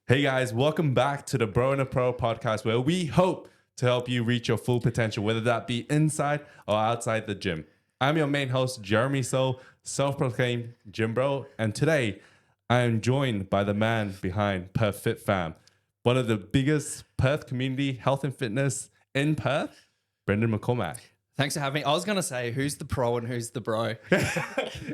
Hey guys, welcome back to the Bro and a Pro podcast, where we hope to help you reach your full potential, whether that be inside or outside the gym. I'm your main host, Jeremy So, self-proclaimed gym bro, and today I am joined by the man behind Perthfitfam, one of the biggest Perth community health and fitness in Perth, Brendan McCormack. Thanks for having me. I was going to say, who's the pro and who's the bro?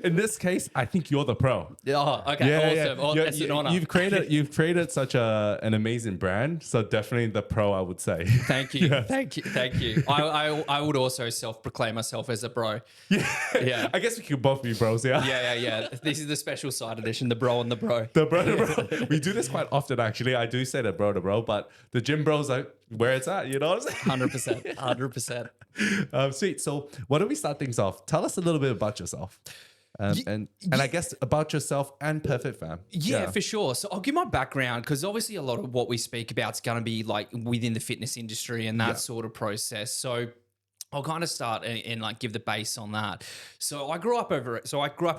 In this case, I think you're the pro. Oh, okay. Awesome. Oh, it's an honor. You've created such an amazing brand. So definitely the pro, I would say. Thank you. Yes. Thank you. I would also self-proclaim myself as a bro. Yeah. I guess we could both be bros, yeah? Yeah. This is the special side edition, the bro and the bro. The bro. We do this quite often, actually. I do say the bro, but the gym bros are where it's at, you know what I'm saying? 100%. Sweet. So why don't we start things off? Tell us a little bit about yourself. And I guess about yourself and Perthfitfam. Yeah, for sure. So I'll give my background because obviously a lot of what we speak about is going to be like within the fitness industry and that sort of process. So I'll kind of start and like give the base on that. So I grew up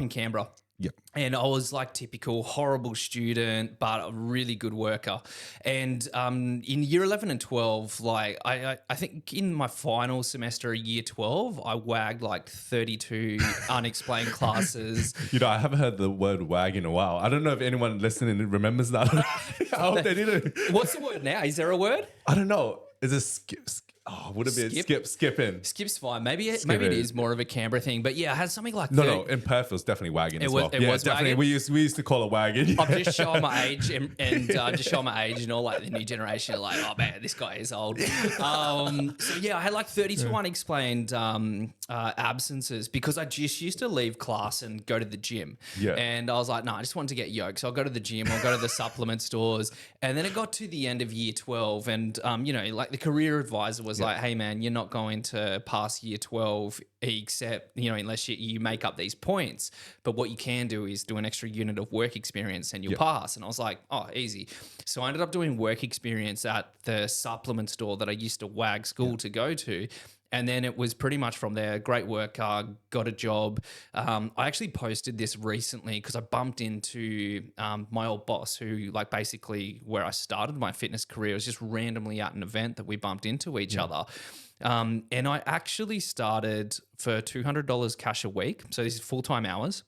in Canberra. Yeah. And I was like typical horrible student, but a really good worker. And in year 11 and 12, like I think in my final semester of year 12, I wagged like 32 unexplained classes. You know, I haven't heard the word wag in a while. I don't know if anyone listening remembers that. I hope they didn't. What's the word now? Is there a word? I don't know. Is it skip? Oh, would it be skipping? Skip's fine. Maybe it is more of a Canberra thing. But yeah, I had something like No, in Perth it was definitely wagging as well. It was definitely. Wagging. We used to call it wagging. I'm just showing my age and just showing my age and all like the new generation are like, oh man, this guy is old. So yeah, I had like 32 unexplained absences because I just used to leave class and go to the gym. Yeah. And I was like, no, I just wanted to get yoked. So I'll go to the gym, I'll go to the supplement stores. And then it got to the end of year 12 and, like the career advisor was like, hey man, you're not going to pass year 12 except, unless you make up these points. But what you can do is do an extra unit of work experience and you'll pass. And I was like, oh, easy. So I ended up doing work experience at the supplement store that I used to wag school to go to. And then it was pretty much from there. Great worker, got a job. I actually posted this recently because I bumped into my old boss who like basically where I started my fitness career. It was just randomly at an event that we bumped into each other. And I actually started for $200 cash a week. So this is full-time hours.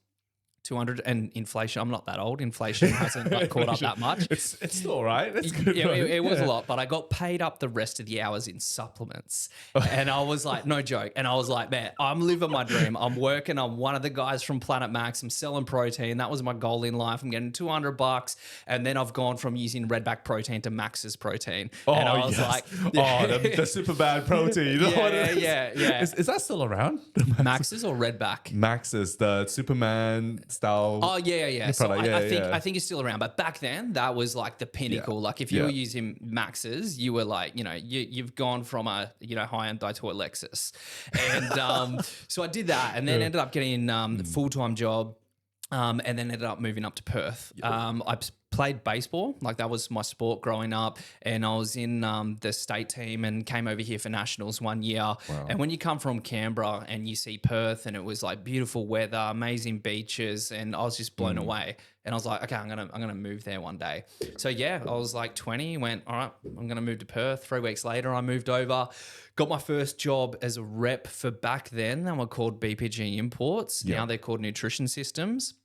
200 and inflation. I'm not that old. Inflation hasn't like caught up that much. It's still all right. It's good. It was a lot, but I got paid up the rest of the hours in supplements. And I was like, no joke. And I was like, man, I'm living my dream. I'm working. I'm one of the guys from Planet Max. I'm selling protein. That was my goal in life. I'm getting $200. And then I've gone from using Redback protein to Max's protein. And I was like, the super bad protein. You know what it is? Yeah. Is that still around? Max's or Redback? Max's, the Superman style. Oh yeah. So product. I think it's still around, but back then that was like the pinnacle. Like if you were using Max's, you were like, you've gone from a high-end die to a Lexus, and so I did that, and then ended up getting a full-time job, and then ended up moving up to Perth. I played baseball, like that was my sport growing up, and I was in the state team and came over here for nationals one year. Wow. And when you come from Canberra and you see Perth and it was like beautiful weather, amazing beaches, and I was just blown away. And I was like, okay, I'm gonna move there one day. So yeah, I was like 20, went, all right, I'm gonna move to Perth. 3 weeks later, I moved over, got my first job as a rep for back then. They were called BPG Imports. Now they're called Nutrition Systems.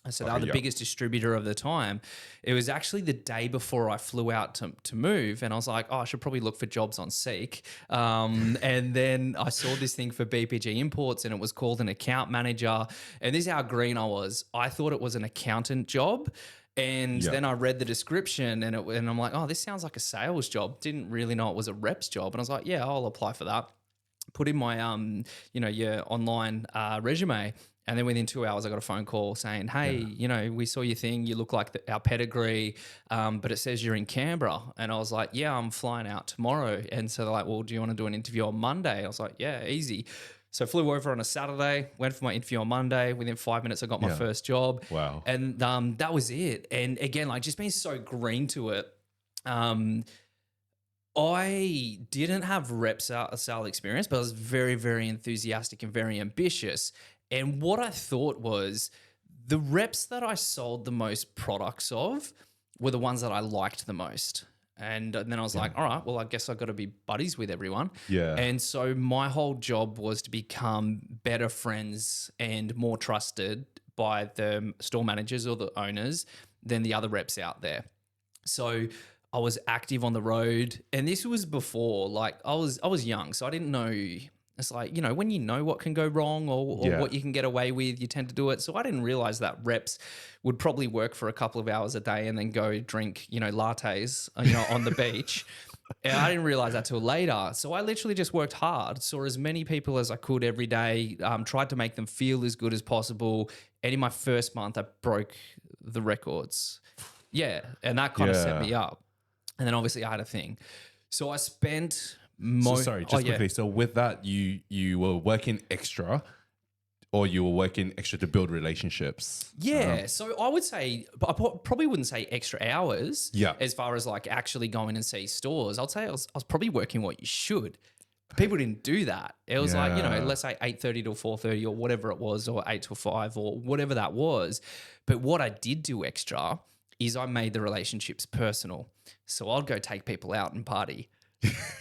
So they were the biggest distributor of the time. It was actually the day before I flew out to move, and I was like, oh, I should probably look for jobs on Seek. And then I saw this thing for BPG Imports, and it was called an account manager. And this is how green I was. I thought it was an accountant job. And then I read the description and I'm like, oh, this sounds like a sales job. Didn't really know it was a rep's job. And I was like, yeah, I'll apply for that. Put in my, your online resume. And then within 2 hours, I got a phone call saying, hey, we saw your thing. You look like our pedigree, but it says you're in Canberra. And I was like, yeah, I'm flying out tomorrow. And so they're like, well, do you want to do an interview on Monday? I was like, yeah, easy. So I flew over on a Saturday, went for my interview on Monday. Within 5 minutes, I got my first job. Wow. And that was it. And again, like just being so green to it, I didn't have rep sale experience, but I was very, very enthusiastic and very ambitious. And what I thought was the reps that I sold the most products of were the ones that I liked the most. And then I was like, all right, well, I guess I've got to be buddies with everyone. Yeah. And so my whole job was to become better friends and more trusted by the store managers or the owners than the other reps out there. So I was active on the road, and this was before, like I was young, so I didn't know. It's like, you know, when you know what can go wrong or what you can get away with, you tend to do it. So I didn't realize that reps would probably work for a couple of hours a day and then go drink, you know, lattes, you know, on the beach. And I didn't realize that till later. So I literally just worked hard, saw as many people as I could every day, tried to make them feel as good as possible. And in my first month, I broke the records. Yeah. And that kind of set me up. And then obviously I had a thing. So I spent quickly. So with that, you were working extra, or you were working extra to build relationships? Yeah. So I would say, I probably wouldn't say extra hours. Yeah. As far as like actually going and see stores, I'd say I was probably working what you should. People didn't do that. It was like, you know, let's say 8:30 to 4:30 or whatever it was, or 8 to 5 or whatever that was. But what I did do extra is I made the relationships personal. So I'd go take people out and party.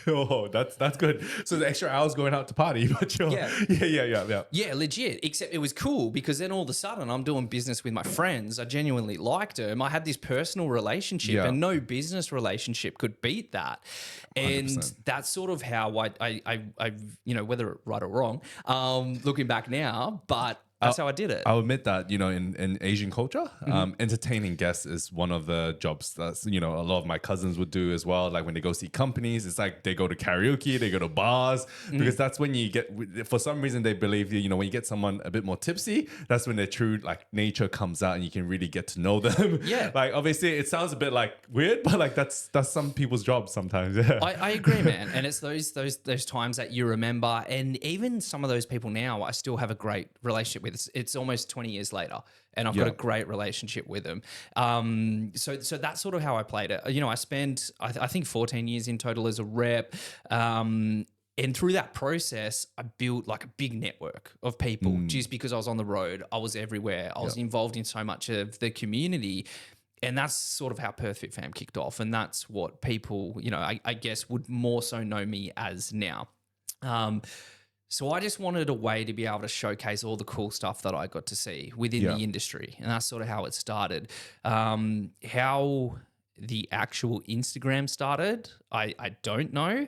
Oh, that's good. So the extra hours going out to party, but yeah, legit. Except it was cool because then all of a sudden I'm doing business with my friends. I genuinely liked them. I had this personal relationship, and no business relationship could beat that. 100%. And that's sort of how I you know, whether right or wrong, looking back now, but that's how I did it. I'll admit that, you know, in Asian culture, entertaining guests is one of the jobs that's, you know, a lot of my cousins would do as well. Like when they go see companies, it's like they go to karaoke, they go to bars, because that's when you get, for some reason they believe, you know, when you get someone a bit more tipsy, that's when their true like nature comes out and you can really get to know them. Yeah. Like obviously it sounds a bit like weird, but like that's some people's job sometimes. Yeah. I agree, man. And it's those times that you remember. And even some of those people now, I still have a great relationship with. It's almost 20 years later, and I've got a great relationship with them. So that's sort of how I played it. You know, I spent, I think 14 years in total as a rep. And through that process, I built like a big network of people just because I was on the road. I was everywhere. I was involved in so much of the community. And that's sort of how Perthfitfam kicked off. And that's what people, you know, I guess would more so know me as now. So I just wanted a way to be able to showcase all the cool stuff that I got to see within the industry. And that's sort of how it started. How the actual Instagram started, I don't know.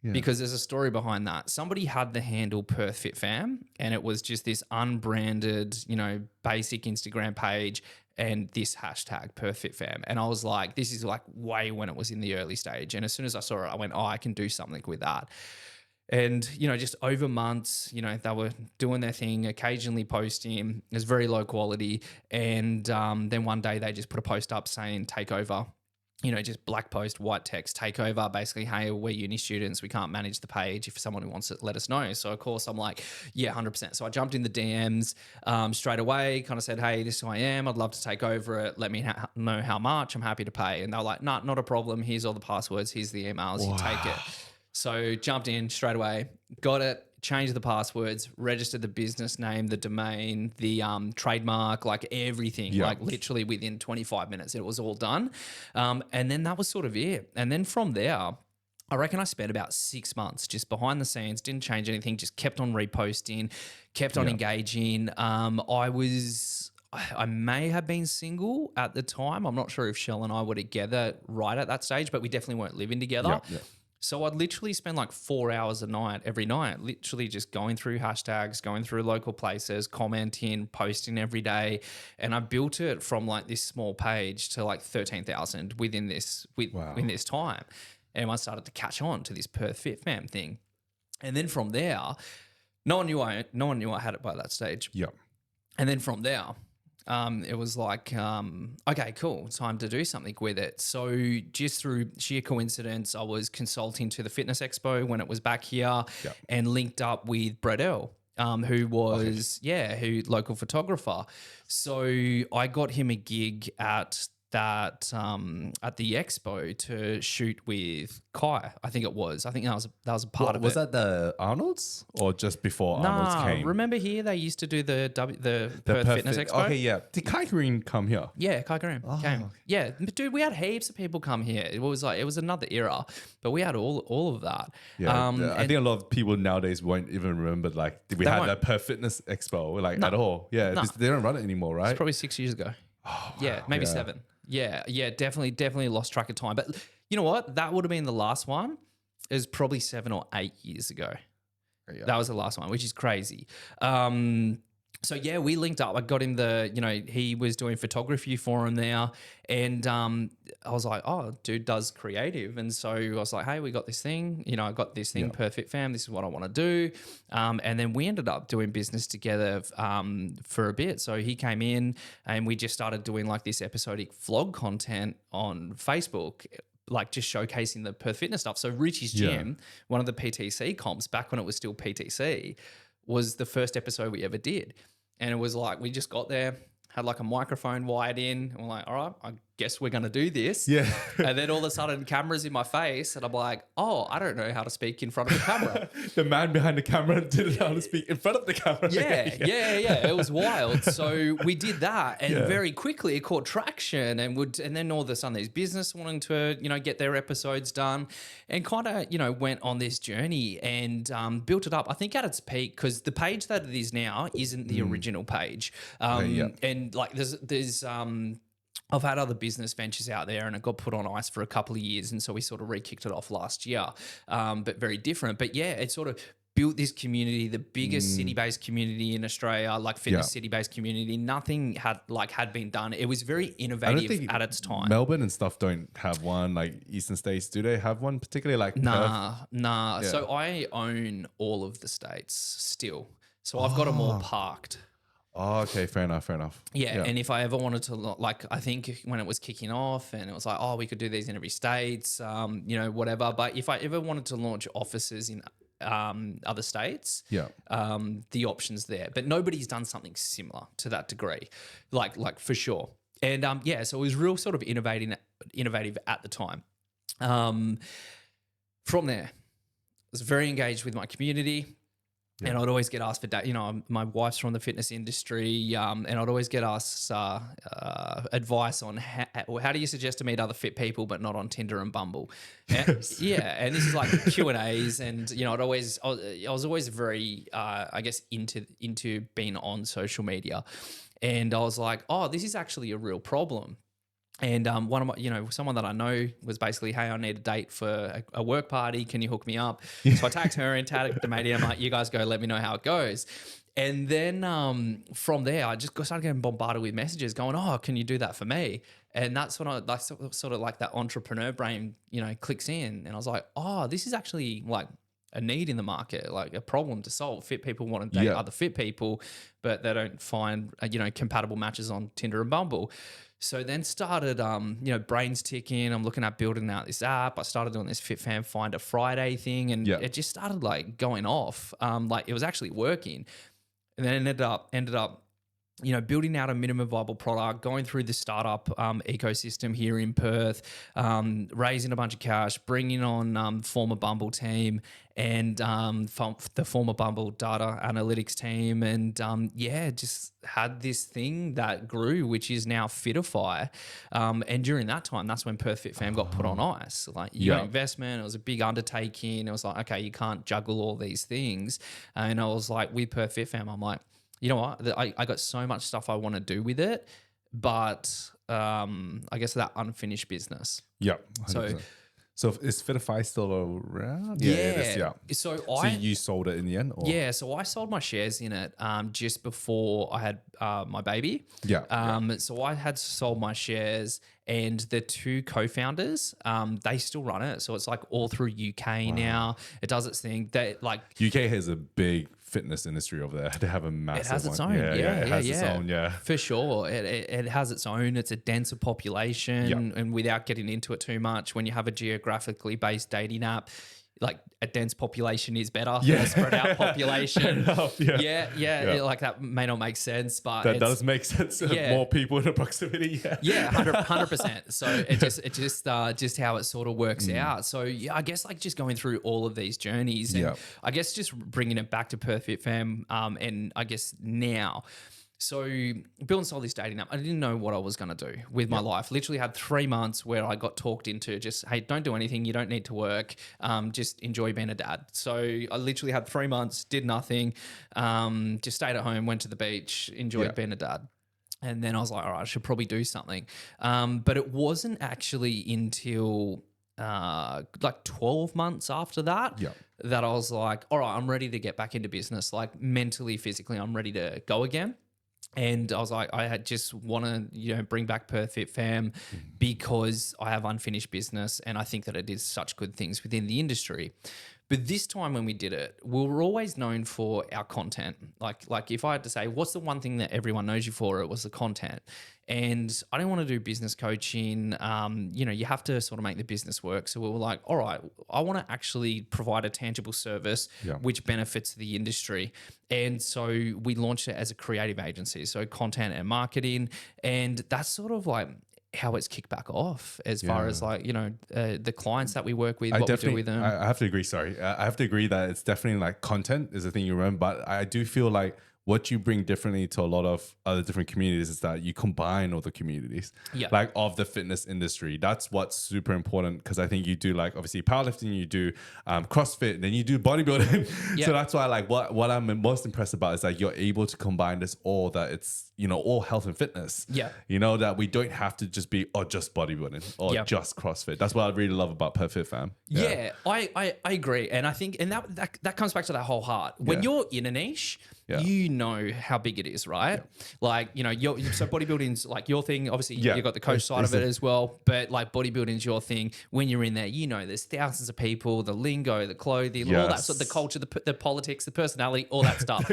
Because there's a story behind that. Somebody had the handle Perthfitfam, and it was just this unbranded, you know, basic Instagram page and this hashtag Perthfitfam. And I was like, this is like way when it was in the early stage. And as soon as I saw it, I went, oh, I can do something with that. And, you know, just over months, you know, they were doing their thing, occasionally posting. It was very low quality. And then one day they just put a post up saying, take over. You know, just black post, white text, take over. Basically, hey, we're uni students. We can't manage the page. If someone who wants it, let us know. So, of course, I'm like, yeah, 100%. So I jumped in the DMs straight away, kind of said, hey, this is who I am. I'd love to take over it. Let me know how much. I'm happy to pay. And they're like, nah, not a problem. Here's all the passwords. Here's the emails. You take it. So jumped in straight away, got it, changed the passwords, registered the business name, the domain, the trademark, like everything, like literally within 25 minutes, it was all done. And then that was sort of it. And then from there, I reckon I spent about 6 months just behind the scenes, didn't change anything, just kept on reposting, kept on engaging. I may have been single at the time. I'm not sure if Shell and I were together right at that stage, but we definitely weren't living together. So I'd literally spend like 4 hours a night, every night, literally just going through hashtags, going through local places, commenting, posting every day. And I built it from like this small page to like 13,000 within this time. And I started to catch on to this Perthfitfam thing. And then from there, no one knew I had it by that stage. And then from there, it was like, okay, cool, time to do something with it. So just through sheer coincidence, I was consulting to the Fitness Expo when it was back here and linked up with Brett Earl, who was, local photographer. So I got him a gig at that at the expo to shoot with Kai. I think it was. I think that was a part of was it. that the Arnold's or just before Arnold's came? Remember here they used to do the Perth Fitness Expo? Okay, yeah. Did Kai Green come here? Yeah, Kai Graham came. Yeah, but dude, we had heaps of people come here. It was another era, but we had all of that. Yeah, I think a lot of people nowadays won't even remember like we had that Perth Fitness Expo at all. Yeah, they don't run it anymore, right? It's probably 6 years ago. Oh, wow. Yeah, maybe 7. Yeah, definitely lost track of time. But you know what? That would have been the last one. It was probably 7 or 8 years ago. Yeah. That was the last one, which is crazy. So yeah, we linked up. I got him he was doing photography for him there. And I was like, oh, dude does creative. And so I was like, hey, we got this thing. I got this thing, Perthfitfam. This is what I want to do. And then we ended up doing business together for a bit. So he came in and we just started doing like this episodic vlog content on Facebook, like just showcasing the Perth Fitness stuff. So Richie's Gym, one of the PTC comps back when it was still PTC, was the first episode we ever did. And it was like, we just got there, had like a microphone wired in. And we're like, all right, I guess we're going to do this. Yeah. And then all of a sudden cameras in my face and I'm like, oh, I don't know how to speak in front of the camera. The man behind the camera didn't know how to speak in front of the camera. Yeah. It was wild. So we did that and very quickly it caught traction and then all of a sudden these business wanting to, get their episodes done and kind of, went on this journey and built it up. I think at its peak, because the page that it is now isn't the original page. And like there's I've had other business ventures out there and it got put on ice for a couple of years. And so we sort of re-kicked it off last year, but very different. But yeah, it sort of built this community, the biggest city-based community in Australia, like fitness city-based community. Nothing had been done. It was very innovative at its time. Melbourne and stuff don't have one, like Eastern states. Do they have one particularly like Nah. Perth? Yeah. So I own all of the states still. So I've got them all parked. Oh, okay. Fair enough. Yeah. And if I ever wanted to, I think when it was kicking off and it was like, oh, we could do these in every state, whatever. But if I ever wanted to launch offices in other states, the option's there. But nobody's done something similar to that degree, like for sure. And so it was real sort of innovative at the time. From there, I was very engaged with my community. Yeah. And I'd always get asked for, my wife's from the fitness industry, and I'd always get asked advice on how do you suggest to meet other fit people, but not on Tinder and Bumble. Yes. And this is like Q&As, and I was always very, into being on social media, and I was like, oh, this is actually a real problem. And one of my, someone that I know was basically, hey, I need a date for a work party. Can you hook me up? So I tagged her and tagged the mate. I'm like, you guys go, let me know how it goes. And then from there, I just started getting bombarded with messages going, oh, can you do that for me? And that's when I sort of like that entrepreneur brain, clicks in. And I was like, oh, this is actually like a need in the market, like a problem to solve. Fit people want to date other fit people, but they don't find, compatible matches on Tinder and Bumble. So then started, brains ticking. I'm looking at building out this app. I started doing this FitFam Find a Friday thing, and it just started like going off. Like it was actually working, and then ended up, building out a minimum viable product, going through the startup ecosystem here in Perth, raising a bunch of cash, bringing on former Bumble team and the former Bumble data analytics team. And just had this thing that grew, which is now Fitify. And during that time, that's when Perthfitfam got put on ice. Like investment, it was a big undertaking. It was like, okay, you can't juggle all these things. And I was like, with Perthfitfam, I'm like, you know what? I got so much stuff I want to do with it, but I guess that unfinished business. Yeah. 100%. So is Fitify still around? Yeah. It is, yeah. So you sold it in the end? Or? Yeah. So I sold my shares in it just before I had my baby. Yeah. So I had sold my shares, and the two co-founders, they still run it. So it's like all through UK now. It does its thing. UK has a big fitness industry over there. They have a massive. It has its own. It has its own. Yeah, for sure. It has its own. It's a denser population, and without getting into it too much, when you have a geographically based dating app, like a dense population is better than a spread out population. Like that may not make sense, but that does make sense. More people in a proximity. 100%. So it just how it sort of works out. So yeah, I guess like just going through all of these journeys, and I guess just bringing it back to Perthfitfam, and I guess now. So Bill and sold this dating app. I didn't know what I was going to do with my life. Literally had 3 months where I got talked into just, hey, don't do anything. You don't need to work. Just enjoy being a dad. So I literally had 3 months, did nothing, just stayed at home, went to the beach, enjoyed being a dad. And then I was like, all right, I should probably do something. But it wasn't actually until like 12 months after that that I was like, all right, I'm ready to get back into business. Like mentally, physically, I'm ready to go again. And I was like, I had just want to, bring back Perthfitfam because I have unfinished business and I think that it is such good things within the industry. But this time when we did it, we were always known for our content. Like if I had to say, what's the one thing that everyone knows you for? It was the content. And I didn't want to do business coaching. You have to sort of make the business work. So we were like, all right, I want to actually provide a tangible service which benefits the industry. And so we launched it as a creative agency, so content and marketing. And that's sort of like how it's kicked back off as far as like, the clients that we work with, what we do with them. I have to agree. Sorry. I have to agree that it's definitely like content is the thing you remember, but I do feel like what you bring differently to a lot of other different communities is that you combine all the communities like of the fitness industry. That's what's super important, because I think you do like obviously powerlifting, you do CrossFit, then you do bodybuilding. So that's why like what I'm most impressed about is that you're able to combine this all, that it's, all health and fitness. That we don't have to just be just bodybuilding or just CrossFit. That's what I really love about Perthfitfam. I agree. And I think, and that comes back to that whole heart. When you're in a niche, you know how big it is, right? Like, so bodybuilding's like your thing. Obviously, you've got the coach side of it as well. But like bodybuilding's your thing. When you're in there, there's thousands of people, the lingo, the clothing, all that sort of the culture, the politics, the personality, all that stuff.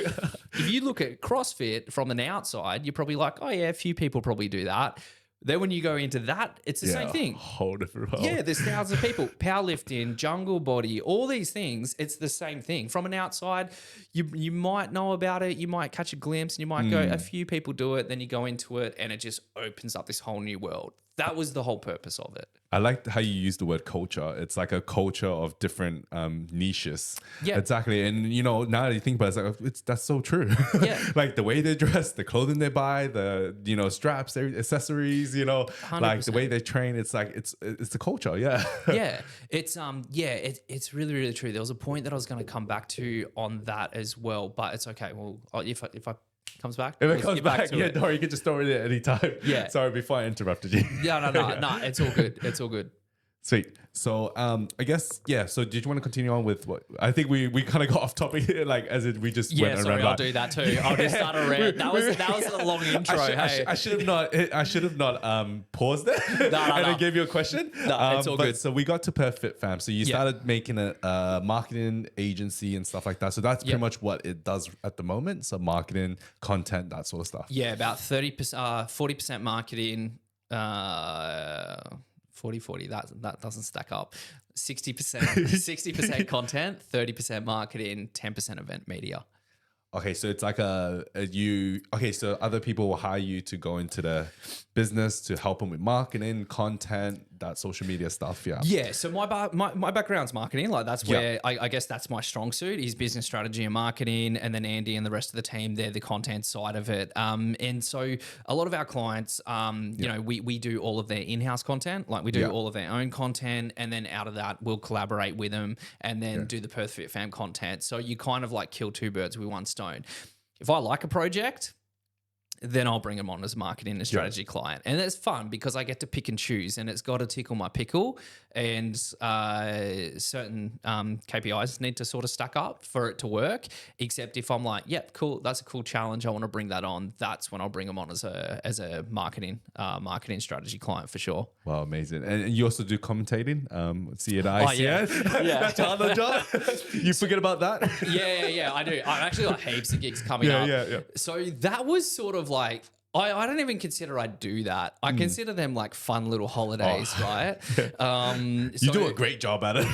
If you look at CrossFit from an outside, you're probably like, oh yeah, a few people probably do that. Then when you go into that, it's the same thing. Whole different world. Yeah, there's thousands of people. Powerlifting, jungle body, all these things, it's the same thing. From an outside, you might know about it, you might catch a glimpse, and you might go, a few people do it, then you go into it, and it just opens up this whole new world. That was the whole purpose of it. I like how you use the word culture. It's like a culture of different niches. Yeah. Exactly. And, now that you think about it, it's like, that's so true. Yeah. Like the way they dress, the clothing they buy, the, straps, accessories, 100%. like the way they train. It's like, it's the culture. Yeah. It's really, really true. There was a point that I was going to come back to on that as well, but it's okay. Well, if I comes back. If it comes back, no, you can just throw it in at any time. Yeah. Sorry, before I interrupted you. No, it's all good. It's all good. Sweet. So I guess, so did you want to continue on with what? I think we kind of got off topic here, like as in we just went around. I'll do that too. I'll just start a rant. That was a long intro. I should have not paused it and then gave you a question. No, it's all good. So we got to Perthfitfam. So you started making a marketing agency and stuff like that. So that's pretty much what it does at the moment. So marketing, content, that sort of stuff. Yeah, about 40% marketing, 40, that doesn't stack up. 60% content, 30% marketing, 10% event media. Okay, so it's like so other people will hire you to go into the business to help them with marketing, content, that social media stuff. Yeah. So my background's marketing. Like that's where I guess that's my strong suit is business strategy and marketing. And then Andy and the rest of the team, they're the content side of it. And so a lot of our clients, we do all of their in-house content. Like we do all of their own content. And then out of that, we'll collaborate with them and then do the Perthfitfam content. So you kind of like kill two birds with one stone. If I like a project, then I'll bring them on as marketing and strategy client. And it's fun because I get to pick and choose and it's got to tickle my pickle and certain KPIs need to sort of stack up for it to work. Except if I'm like, yep, cool, that's a cool challenge, I want to bring that on, that's when I'll bring them on as a marketing strategy client for sure. Wow, amazing. And you also do commentating, see at ICS. That's another job. You forget about that? Yeah, I do. I actually got heaps of gigs coming up. So that was sort of like, I don't even consider I do that. I consider them like fun little holidays, right? You do a great job at it.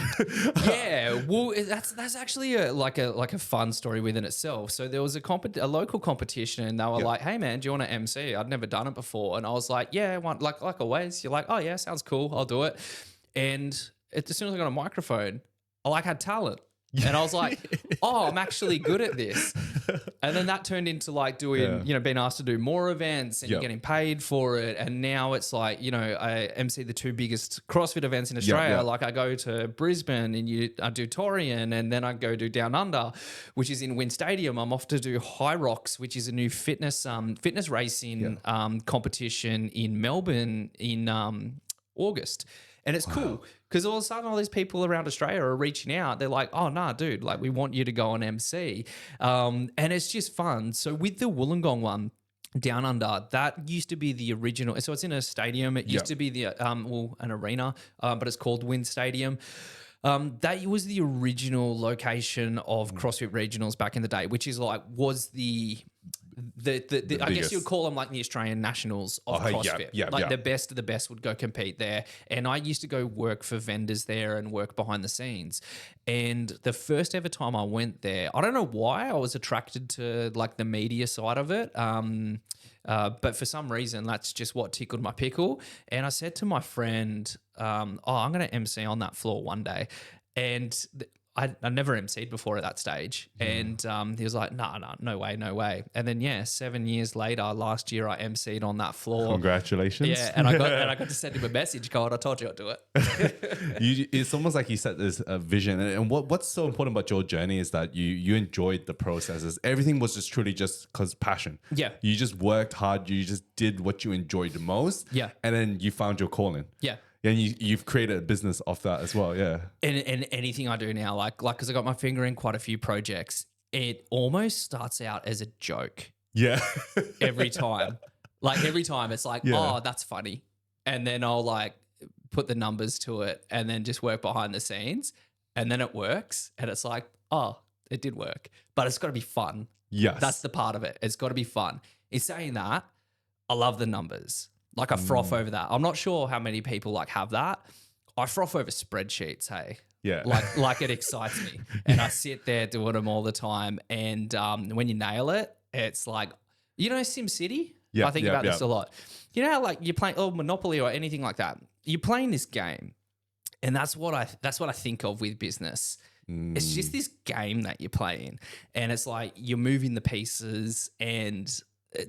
Yeah, well, that's actually like a fun story within itself. So there was a local competition, and they were like, "Hey man, do you want to MC?" I'd never done it before, and I was like, "Yeah, like always." You're like, "Oh yeah, sounds cool. I'll do it." And as soon as I got a microphone, I had talent. And I was like, oh, I'm actually good at this. And then that turned into like doing, being asked to do more events and you're getting paid for it. And now it's like, I MC the 2 biggest CrossFit events in Australia. Like I go to Brisbane and I do Torian, and then I go do Down Under, which is in Wynn Stadium. I'm off to do High Rocks, which is a new fitness racing competition in Melbourne in August. And it's cool because all of a sudden all these people around Australia are reaching out. They're like, oh, nah, dude, like we want you to go on MC. And it's just fun. So with the Wollongong one, Down Under, that used to be the original. So it's in a stadium. It used to be the an arena, but it's called Wynn Stadium. That was the original location of CrossFit Regionals back in the day, which is like was the I guess you would call them like the Australian Nationals of CrossFit. The best of the best would go compete there. And I used to go work for vendors there and work behind the scenes. And the first ever time I went there, I don't know why I was attracted to like the media side of it. But for some reason, that's just what tickled my pickle. And I said to my friend, I'm going to MC on that floor one day. And I never MC'd before at that stage. And he was like, no way. And then, 7 years later, last year, I MC'd on that floor. Congratulations. Yeah, and I got to send him a message going, I told you I'd do it. It's almost like you set this vision. And what's so important about your journey is that you enjoyed the processes. Everything was just truly just because passion. Yeah. You just worked hard. You just did what you enjoyed the most. Yeah. And then you found your calling. Yeah. And you've created a business off that as well, yeah. And anything I do now, like because I got my finger in quite a few projects, it almost starts out as a joke. Yeah. Every time. Like every time it's like, oh, that's funny. And then I'll like put the numbers to it and then just work behind the scenes. And then it works. And it's like, oh, it did work. But it's got to be fun. Yes. That's the part of it. It's got to be fun. In saying that, I love the numbers. Like I froth over that. I'm not sure how many people like have that. I froth over spreadsheets, hey. Yeah. Like it excites me. And I sit there doing them all the time. And when you nail it, it's like, SimCity? Yeah. I think about this a lot. You know how like you're playing Monopoly or anything like that. You're playing this game. And that's what I think of with business. It's just this game that you're playing. And it's like you're moving the pieces and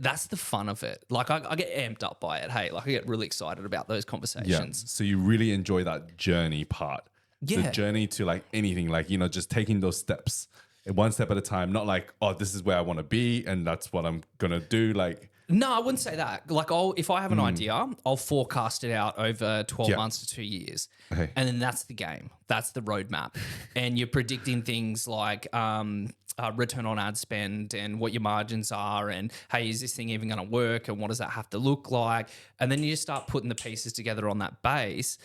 that's the fun of it. Like I get amped up by it. Hey, like I get really excited about those conversations. Yeah. So you really enjoy that journey part. Yeah. The journey to like anything, like, just taking those steps one step at a time, not like, oh, this is where I want to be and that's what I'm going to do. Like, no, I wouldn't say that. Like if I have an idea, I'll forecast it out over 12 months to 2 years. Okay. And then that's the game. That's the roadmap. And you're predicting things like, return on ad spend and what your margins are and hey, is this thing even going to work and what does that have to look like? And then you just start putting the pieces together on that base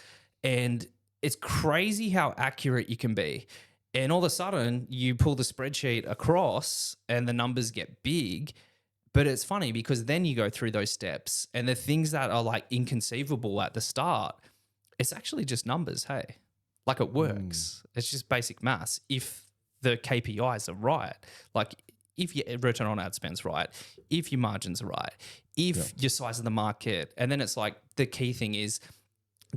and it's crazy how accurate you can be. And all of a sudden you pull the spreadsheet across and the numbers get big, but it's funny because then you go through those steps and the things that are like inconceivable at the start, it's actually just numbers, hey. Like it works. It's just basic maths. If the KPIs are right, like if your return on ad spend's right, if your margins are right, if your size of the market, and then it's like the key thing is,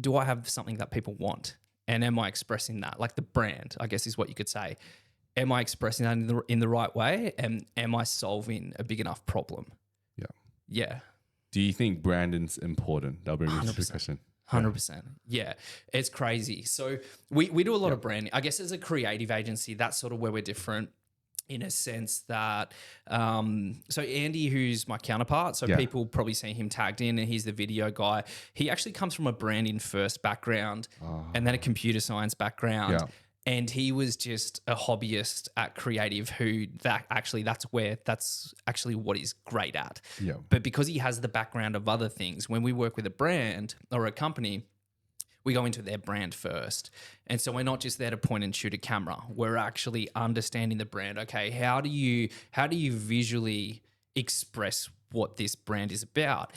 do I have something that people want? And am I expressing that? Like the brand, I guess is what you could say. Am I expressing that in the right way? And am I solving a big enough problem? Yeah. Yeah. Do you think branding's important? That'll bring me to the question. 100%. Yeah. It's crazy. So we do a lot of branding. I guess as a creative agency, that's sort of where we're different in a sense that, so Andy, who's my counterpart, so people probably see him tagged in and he's the video guy. He actually comes from a branding first background and then a computer science background. Yeah. And he was just a hobbyist at creative that's actually what he's great at. Yeah. But because he has the background of other things, when we work with a brand or a company, we go into their brand first. And so we're not just there to point and shoot a camera. We're actually understanding the brand. Okay, how do you visually express what this brand is about.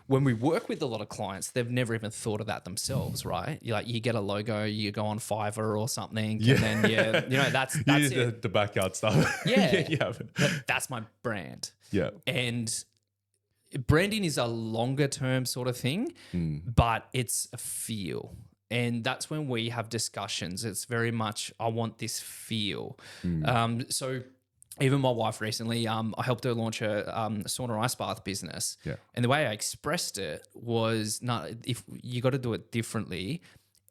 When we work with a lot of clients, they've never even thought of that themselves, right? You get a logo, you go on Fiverr or something, and then that's it. The backyard stuff. Yeah. That's my brand. Yeah. And branding is a longer term sort of thing, but it's a feel. And that's when we have discussions. It's very much, I want this feel. So even my wife recently, I helped her launch a sauna ice bath business. Yeah. And the way I expressed it was, if you got to do it differently,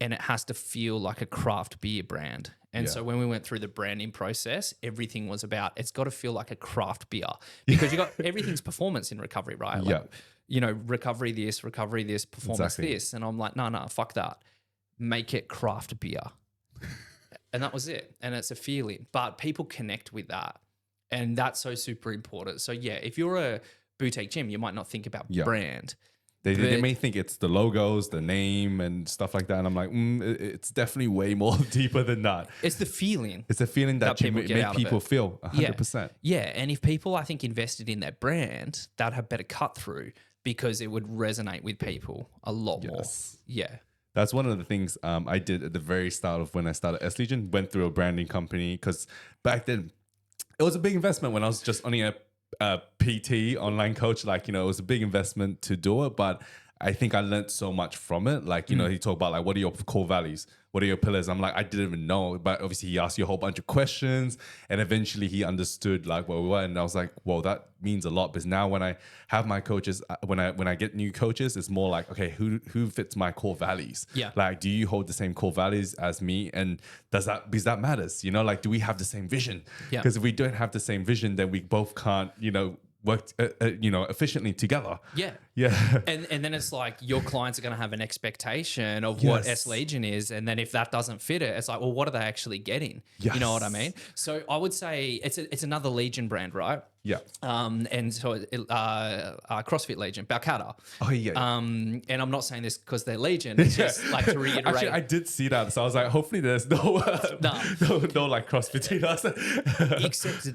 and it has to feel like a craft beer brand. And so when we went through the branding process, everything was about, it's got to feel like a craft beer, because you got everything's performance in recovery, right? Like, recovery this, performance this. And I'm like, no, fuck that. Make it craft beer. And that was it. And it's a feeling, but people connect with that. And that's so super important. So if you're a boutique gym, you might not think about brand. They may think it's the logos, the name, and stuff like that. And I'm like, it's definitely way more deeper than that. It's the feeling. It's a feeling that you make people feel 100%. Yeah. And if people, I think, invested in their brand, they'd have better cut through, because it would resonate with people a lot more. Yeah. That's one of the things I did at the very start of when I started S Legion, went through a branding company, because back then it was a big investment when I was just only a PT online coach. Like, it was a big investment to do it, but I think I learned so much from it. Like, he talked about like, what are your core values? What are your pillars? I'm like, I didn't even know, but obviously he asked you a whole bunch of questions, and eventually he understood like where we were. And I was like, whoa, that means a lot, because now when I have my coaches, when I get new coaches, it's more like, okay, who fits my core values? Yeah. Like, do you hold the same core values as me? And because that matters, like, do we have the same vision? Yeah. Because if we don't have the same vision, then we both can't, work, efficiently together. Yeah. Yeah. And then it's like, your clients are going to have an expectation of what S Legion is. And then if that doesn't fit it, it's like, well, what are they actually getting? Yes. You know what I mean? So I would say it's another Legion brand, right? Yeah. And so CrossFit Legion, Balcata. Oh, yeah. And I'm not saying this because they're Legion. It's just like to reiterate. Actually, I did see that. So I was like, hopefully there's no like CrossFit between us. Except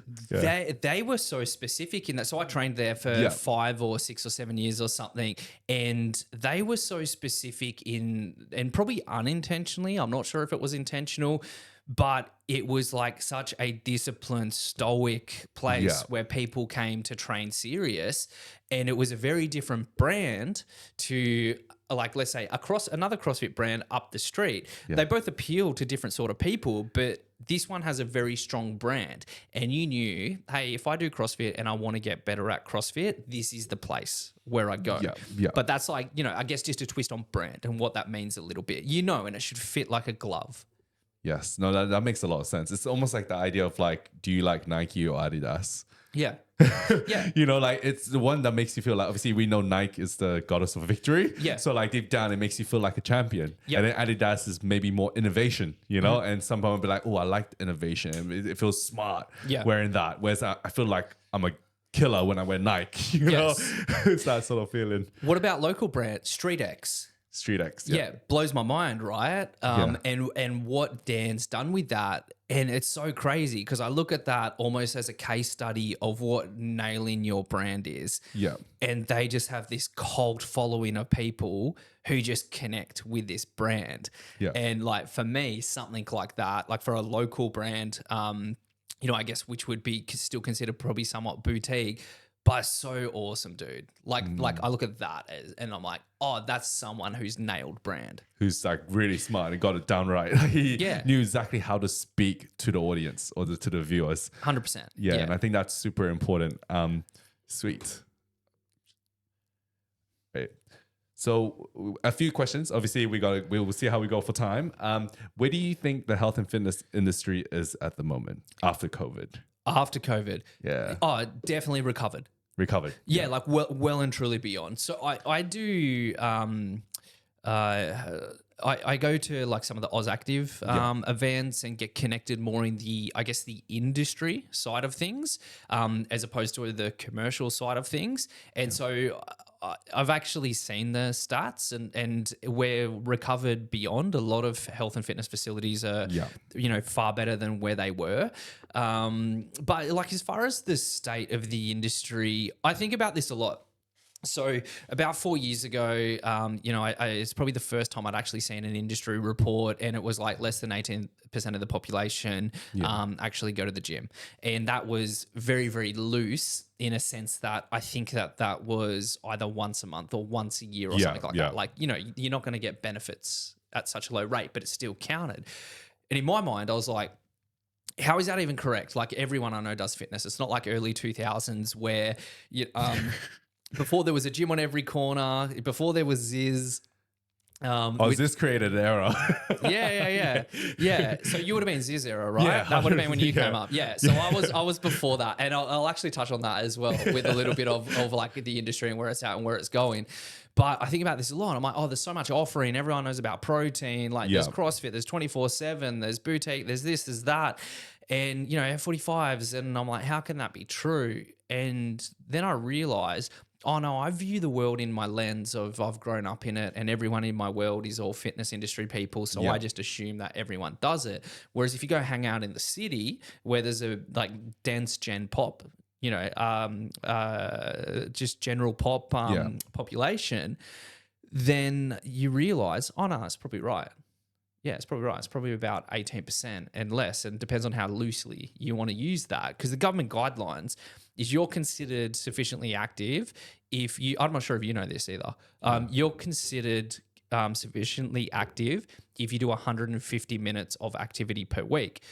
they were so specific in that. So I trained there for 5 or 6 or 7 years or something. And they were so specific and probably unintentionally, I'm not sure if it was intentional, but it was like such a disciplined, stoic place where people came to train serious. And it was a very different brand to, like, let's say another CrossFit brand up the street. Yeah. They both appeal to different sort of people, but this one has a very strong brand. And you knew, hey, if I do CrossFit and I want to get better at CrossFit, this is the place where I go. Yeah. Yeah. But that's like, I guess just a twist on brand and what that means a little bit, and it should fit like a glove. Yes. No, that makes a lot of sense. It's almost like the idea of like, do you like Nike or Adidas? Yeah. Yeah. Like, it's the one that makes you feel like, obviously we know Nike is the goddess of victory. Yeah. So like deep down, it makes you feel like a champion. Yep. And then Adidas is maybe more innovation, and some people will be like, oh, I like the innovation. It feels smart wearing that. Whereas I feel like I'm a killer when I wear Nike, know? It's that sort of feeling. What about local brand, StreetX? StreetX. Yeah, blows my mind, right? And what Dan's done with that. And it's so crazy because I look at that almost as a case study of what nailing your brand is. Yeah. And they just have this cult following of people who just connect with this brand. Yeah. And like for me, something like that, like for a local brand, I guess which would be still considered probably somewhat boutique, but so awesome, dude. Like I look at that and I'm like, oh, that's someone who's nailed brand. Who's like really smart and got it down right. He knew exactly how to speak to the audience or to the viewers. 100%. Yeah, and I think that's super important. Sweet. Right. So a few questions. Obviously, we'll see how we go for time. Where do you think the health and fitness industry is at the moment after COVID? After COVID? Yeah. Oh, definitely recovered. Yeah, like well and truly beyond. So I do I go to like some of the Oz Active events and get connected more in the industry side of things as opposed to the commercial side of things. And so I've actually seen the stats, and we're recovered beyond. A lot of health and fitness facilities are, far better than where they were. But like as far as the state of the industry, I think about this a lot. So about 4 years ago, it's probably the first time I'd actually seen an industry report, and it was like less than 18% of the population actually go to the gym. And that was very, very loose in a sense that I think that was either once a month or once a year or something like that. Like, you're not going to get benefits at such a low rate, but it still counted. And in my mind, I was like, how is that even correct? Like everyone I know does fitness. It's not like early 2000s where before there was a gym on every corner, before there was Ziz. Ziz created an era. Yeah. So you would have been Ziz era, right? Yeah, that would have been when you came up. Yeah. So I was before that, and I'll actually touch on that as well with a little bit of like the industry and where it's at and where it's going. But I think about this a lot. I'm like, there's so much offering. Everyone knows about protein. Like there's CrossFit, there's 24/7, there's boutique, there's this, there's that. And, F45s. And I'm like, how can that be true? And then I realized, oh no, I view the world in my lens of I've grown up in it and everyone in my world is all fitness industry people. So I just assume that everyone does it. Whereas if you go hang out in the city where there's a like dense gen pop, just general pop population, then you realize, oh no, it's probably right. Yeah, it's probably right. It's probably about 18% and less, and it depends on how loosely you want to use that. Because the government guidelines is you're considered sufficiently active if you. I'm not sure if you know this either. You're considered sufficiently active if you do 150 minutes of activity per week.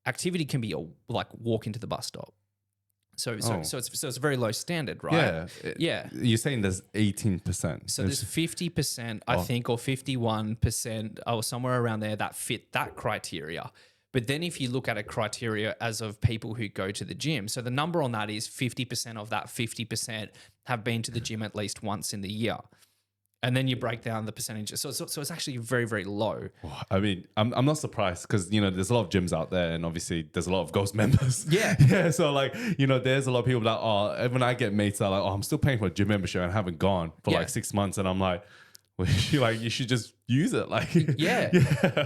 Activity can be like walk into the bus stop. So it's a very low standard, right? Yeah. You're saying there's 18%. So there's 50%, I think, or 51%, or somewhere around there that fit that criteria. But then if you look at a criteria as of people who go to the gym, so the number on that is 50% of that 50% have been to the gym at least once in the year. And then you break down the percentages. So it's actually very, very low. I mean, I'm not surprised because, there's a lot of gyms out there and obviously there's a lot of ghost members. Yeah. So like, there's a lot of people that when I get mates that are like, I'm still paying for a gym membership and I haven't gone for like 6 months. And I'm like, well, you should just use it. Like,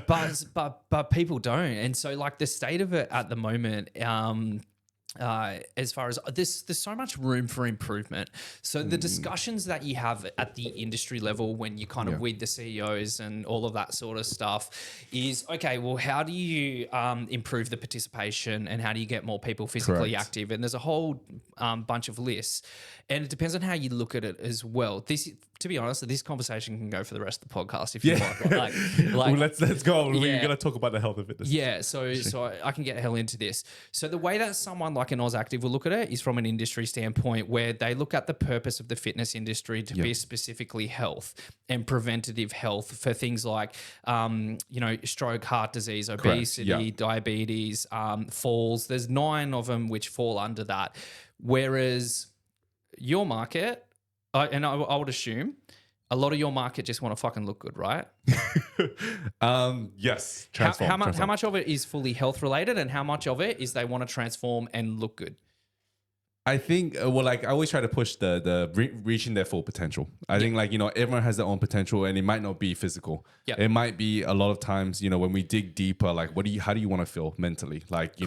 But people don't. And so like the state of it at the moment, as far as this, there's so much room for improvement. So the discussions that you have at the industry level when you kind of with the CEOs and all of that sort of stuff is, okay, well, how do you improve the participation and how do you get more people physically active? And there's a whole bunch of lists. And it depends on how you look at it as well. To be honest, this conversation can go for the rest of the podcast if you want. Like, well, let's go. We're going to talk about the health and fitness. Yeah, so I can get hell into this. So the way that someone like an Oz Active will look at it is from an industry standpoint where they look at the purpose of the fitness industry to be specifically health and preventative health for things like, stroke, heart disease, obesity, diabetes, falls. There's 9 of them which fall under that. Whereas your market, and I would assume a lot of your market just want to fucking look good, right? Yes. How much of it is fully health related and how much of it is they want to transform and look good? I think, I always try to push the reaching their full potential. I think everyone has their own potential and it might not be physical. It might be a lot of times, when we dig deeper, like how do you want to feel mentally? Like, do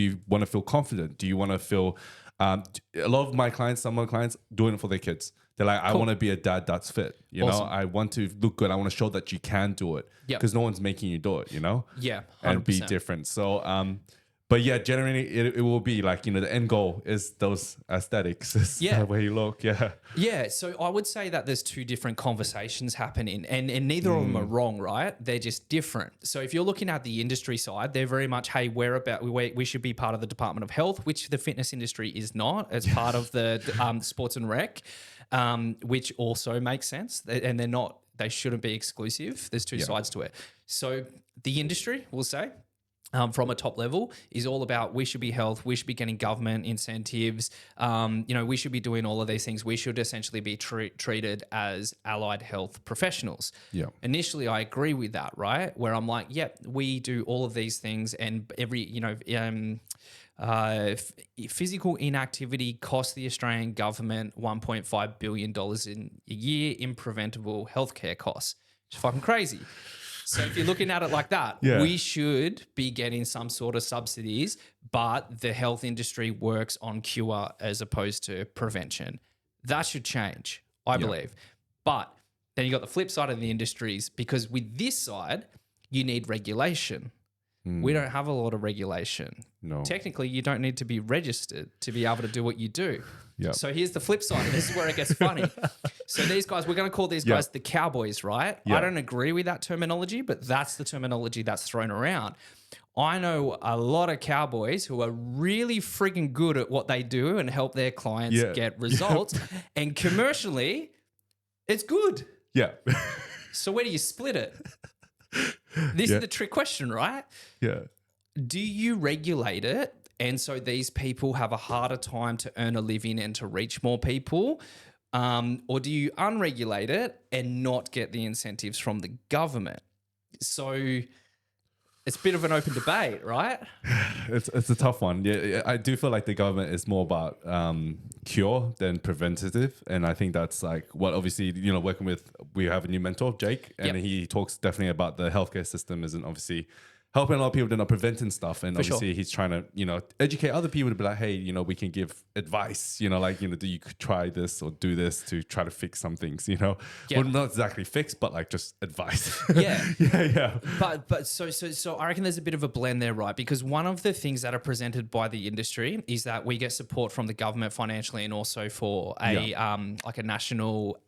you want to feel confident? Do you want to feel, a lot of my clients, some of my clients doing it for their kids. They're like, I want to be a dad that's fit. Awesome. I want to look good. I want to show that you can do it because no one's making you do it, Yeah, 100%. And be different. So, but yeah, generally it will be like, the end goal is those aesthetics. Is the way you look. Yeah. So I would say that there's 2 different conversations happening and neither of them are wrong, right? They're just different. So if you're looking at the industry side, they're very much, hey, we should be part of the Department of Health, which the fitness industry is not. It's part of the sports and rec, which also makes sense. And they shouldn't be exclusive. There's 2 sides to it. So the industry will say, from a top level is all about we should be health, we should be getting government incentives, we should be doing all of these things. We should essentially be treated as allied health professionals. Yeah. Initially, I agree with that, right? Where I'm like, yep, we do all of these things, and physical inactivity costs the Australian government $1.5 billion in a year in preventable healthcare costs. It's fucking crazy. So if you're looking at it like that, we should be getting some sort of subsidies, but the health industry works on cure as opposed to prevention. That should change, I believe. But then you got the flip side of the industries, because with this side, you need regulation. We don't have a lot of regulation. No. Technically, you don't need to be registered to be able to do what you do. Yep. So here's the flip side. This is where it gets funny. So these guys, we're going to call these guys the cowboys, right? I don't agree with that terminology, but that's the terminology that's thrown around. I know a lot of cowboys who are really freaking good at what they do and help their clients get results. And commercially, it's good. Yeah. So where do you split it? This is the trick question, right? Yeah. Do you regulate it? And so these people have a harder time to earn a living and to reach more people? Or do you unregulate it and not get the incentives from the government? So it's a bit of an open debate, right? It's a tough one. Yeah, I do feel like the government is more about cure than preventative. And I think that's like what obviously, working with, we have a new mentor, Jake, and he talks definitely about the healthcare system isn't obviously helping a lot of people, they're not preventing stuff. And obviously he's trying to, educate other people to be like, hey, we can give advice, do you could try this or do this to try to fix some things, Well, not exactly fix, but like just advice. Yeah. But so I reckon there's a bit of a blend there, right? Because one of the things that are presented by the industry is that we get support from the government financially and also for a like a national,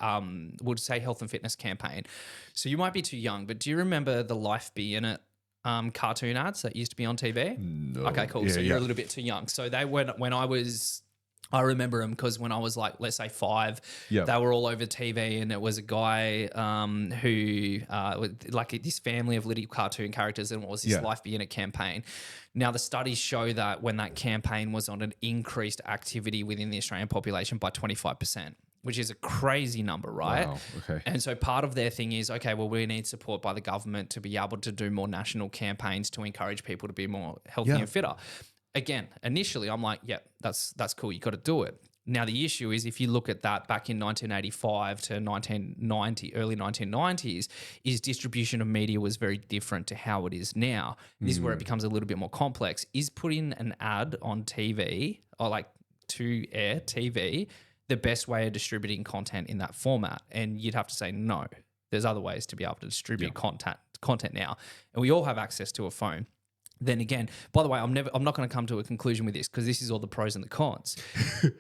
we'll say health and fitness campaign. So you might be too young, but do you remember the Life Be In It cartoon ads that used to be on TV? No. Okay, cool. So you're a little bit too young. So they were, I remember them because when I was like, let's say 5, they were all over TV, and it was a guy who, like this family of little cartoon characters, and it was this Life Be In It campaign. Now, the studies show that when that campaign was on, an increased activity within the Australian population by 25%. Which is a crazy number, right? Wow, okay. And so part of their thing is, okay, well, we need support by the government to be able to do more national campaigns to encourage people to be more healthy and fitter. Again, initially, I'm like, that's cool. You got to do it. Now, the issue is if you look at that back in 1985 to 1990, early 1990s, is distribution of media was very different to how it is now. This is where it becomes a little bit more complex. Is putting an ad on TV or like to air TV the best way of distributing content in that format? And you'd have to say no. There's other ways to be able to distribute content now, and we all have access to a phone. Then again, by the way, I'm not going to come to a conclusion with this because this is all the pros and the cons.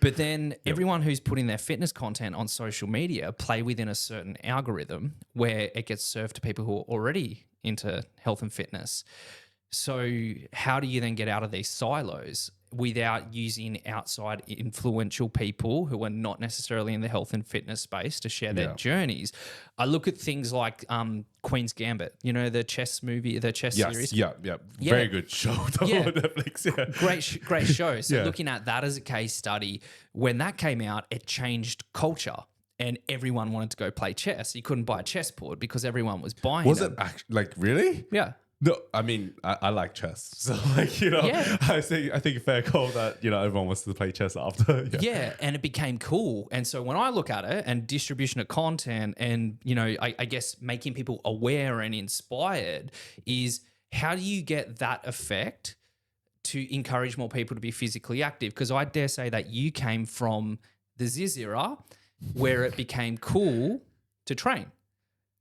But then everyone who's putting their fitness content on social media play within a certain algorithm where it gets served to people who are already into health and fitness. So how do you then get out of these silos without using outside influential people who are not necessarily in the health and fitness space to share their journeys? I look at things like Queen's Gambit, the chess movie, the chess series. Yeah. Very good show on Netflix. Yeah. Great show. So looking at that as a case study, when that came out, it changed culture. And everyone wanted to go play chess. You couldn't buy a chessboard because everyone was buying Was them. it actually, like, really? Yeah. No, I mean, I like chess. So, like, I think fair call that, everyone wants to play chess after. Yeah, and it became cool. And so when I look at it and distribution of content and, I guess making people aware and inspired is how do you get that effect to encourage more people to be physically active? Because I dare say that you came from the Ziz era where it became cool to train.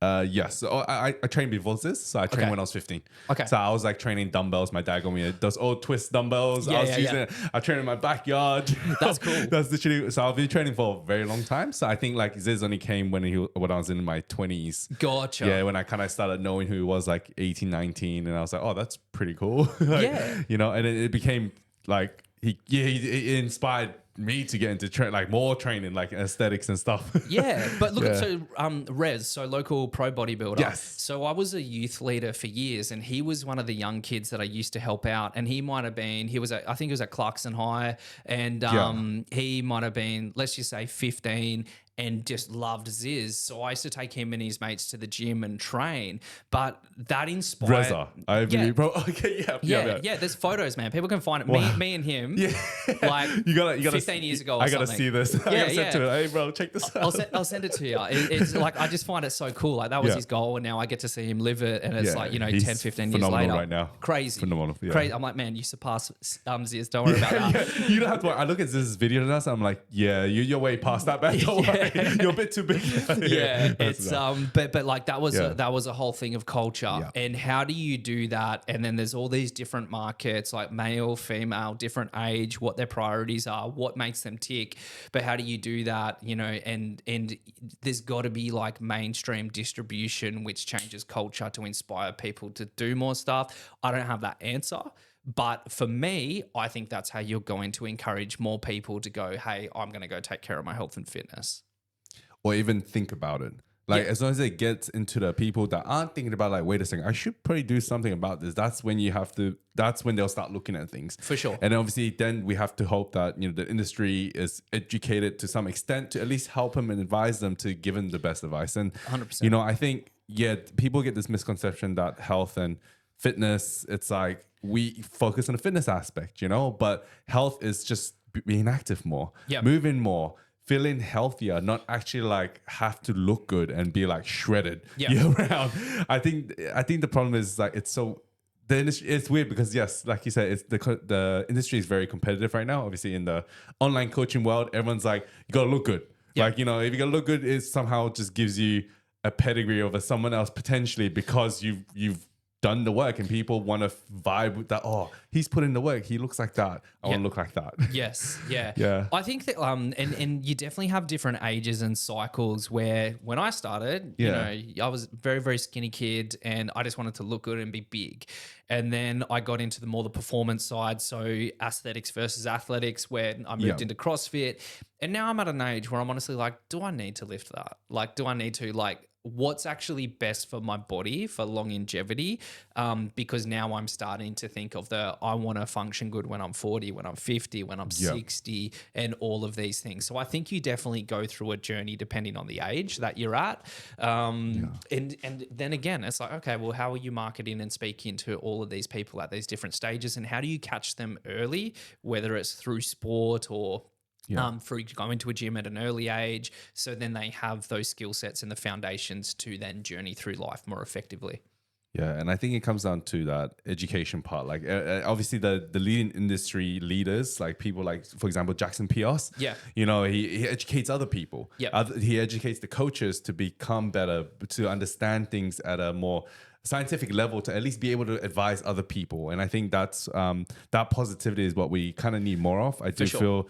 Yes. So I trained before this. So I trained when I was 15. Okay. So I was like training dumbbells. My dad got me those old twist dumbbells. I was using it. I trained in my backyard. That's cool. That's literally, so I've been training for a very long time. So I think like Ziz only came when I was in my 20s. Gotcha. Yeah. When I kind of started knowing who he was, like 18, 19. And I was like, oh, that's pretty cool. And it became like, he inspired me to get into like more training, like aesthetics and stuff. Yeah, but look, Yeah. so Rez, so local pro bodybuilder. Yes. So I was a youth leader for years, and he was one of the young kids that I used to help out. And he might have been, I think he was at Clarkson High, and he might have been, let's just say 15, and just loved Ziz. So I used to take him and his mates to the gym and train. But that inspired Reza, I believe, bro. Okay, yeah. There's photos, man. People can find it. Me and him. Yeah. Like you gotta 15 years ago. Or I gotta something. see this. I gotta send to it. Hey, bro, check this out. I'll send it to you. It's like, I just find it so cool. Like that was his goal, and now I get to see him live it. And it's like, 10, 15 years later. right now. Crazy. Phenomenal. Yeah. Crazy. I'm like, man, you surpassed Ziz. Don't worry about that. Yeah. You don't have to worry. I look at this video and I'm like, yeah, you're way past that, man. Don't worry. You're a bit too big. Yeah, it's but like that was a whole thing of culture. Yeah. And how do you do that? And then there's all these different markets, like male, female, different age, what their priorities are, what makes them tick. But how do you do that? And there's got to be like mainstream distribution, which changes culture to inspire people to do more stuff. I don't have that answer. But for me, I think that's how you're going to encourage more people to go, hey, I'm going to go take care of my health and fitness. Or even think about it. Like as long as it gets into the people that aren't thinking about like, wait a second, I should probably do something about this. That's when they'll start looking at things. For sure. And obviously then we have to hope that, the industry is educated to some extent to at least help them and advise them to give them the best advice. And 100%. I think, people get this misconception that health and fitness, it's like we focus on the fitness aspect, but health is just being active more, moving more, feeling healthier, not actually like have to look good and be like shredded year round. I think the problem is like the industry. It's weird because like you said, it's the industry is very competitive right now. Obviously, in the online coaching world, everyone's like, you gotta look good. Like if you gotta look good, it somehow just gives you a pedigree over someone else potentially because you've done the work and people want to vibe with that. Oh, he's put in the work. He looks like that. I want to look like that. Yes. Yeah. Yeah. I think that, and you definitely have different ages and cycles where when I started, I was a very, very skinny kid and I just wanted to look good and be big. And then I got into the performance side. So aesthetics versus athletics, where I moved into CrossFit. And now I'm at an age where I'm honestly like, do I need to lift that? Like, do I need to what's actually best for my body for longevity? Because now I'm starting to think of I want to function good when I'm 40, when I'm 50, when I'm 60, and all of these things. So I think you definitely go through a journey depending on the age that you're at. And then again, it's like, okay, well, how are you marketing and speaking to all of these people at these different stages? And how do you catch them early, whether it's through sport or for going to a gym at an early age, so then they have those skill sets and the foundations to then journey through life more effectively. Yeah, and I think it comes down to that education part. Like obviously the leading industry leaders, like people like, for example, Jackson Pios. Yeah. He educates other people. Yeah. He educates the coaches to become better, to understand things at a more scientific level, to at least be able to advise other people. And I think that's that positivity is what we kind of need more of. I do feel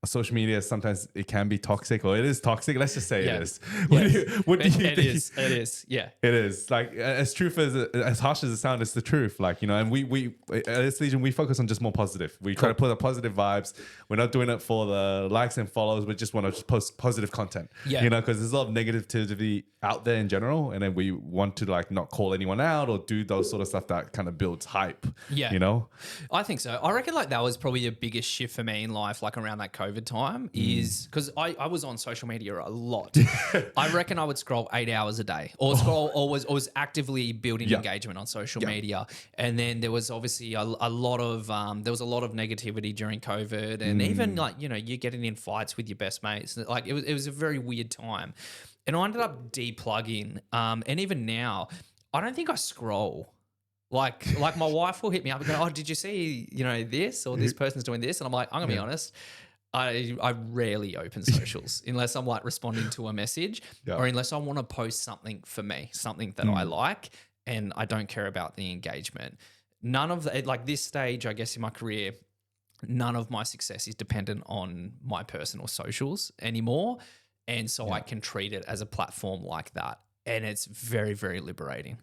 social media, sometimes it can be toxic, or it is toxic. Let's just say it is. What do you think? It is. Yeah. It is. Like, as harsh as it sounds, it's the truth. Like, and we at this Legion, we focus on just more positive. We try to put up positive vibes. We're not doing it for the likes and follows. We just want to just post positive content. Yeah. Because there's a lot of negativity out there in general. And then we want to not call anyone out or do those sort of stuff that kind of builds hype. Yeah. I think so. I reckon that was probably a biggest shift for me in life, around that COVID time, is because I was on social media a lot. I reckon I would scroll 8 hours a day, or was actively building engagement on social media. And then there was obviously a lot of negativity during COVID, and even you're getting in fights with your best mates. It was a very weird time, and I ended up deplugging. And even now, I don't think I scroll. Like my wife will hit me up and go, "Oh, did you see this, or this person's doing this?" And I'm like, I'm gonna be honest, I rarely open socials unless I'm responding to a message or unless I want to post something for me, something that I like, and I don't care about the engagement. None of this stage, I guess, in my career, none of my success is dependent on my personal socials anymore. And so I can treat it as a platform like that. And it's very, very liberating.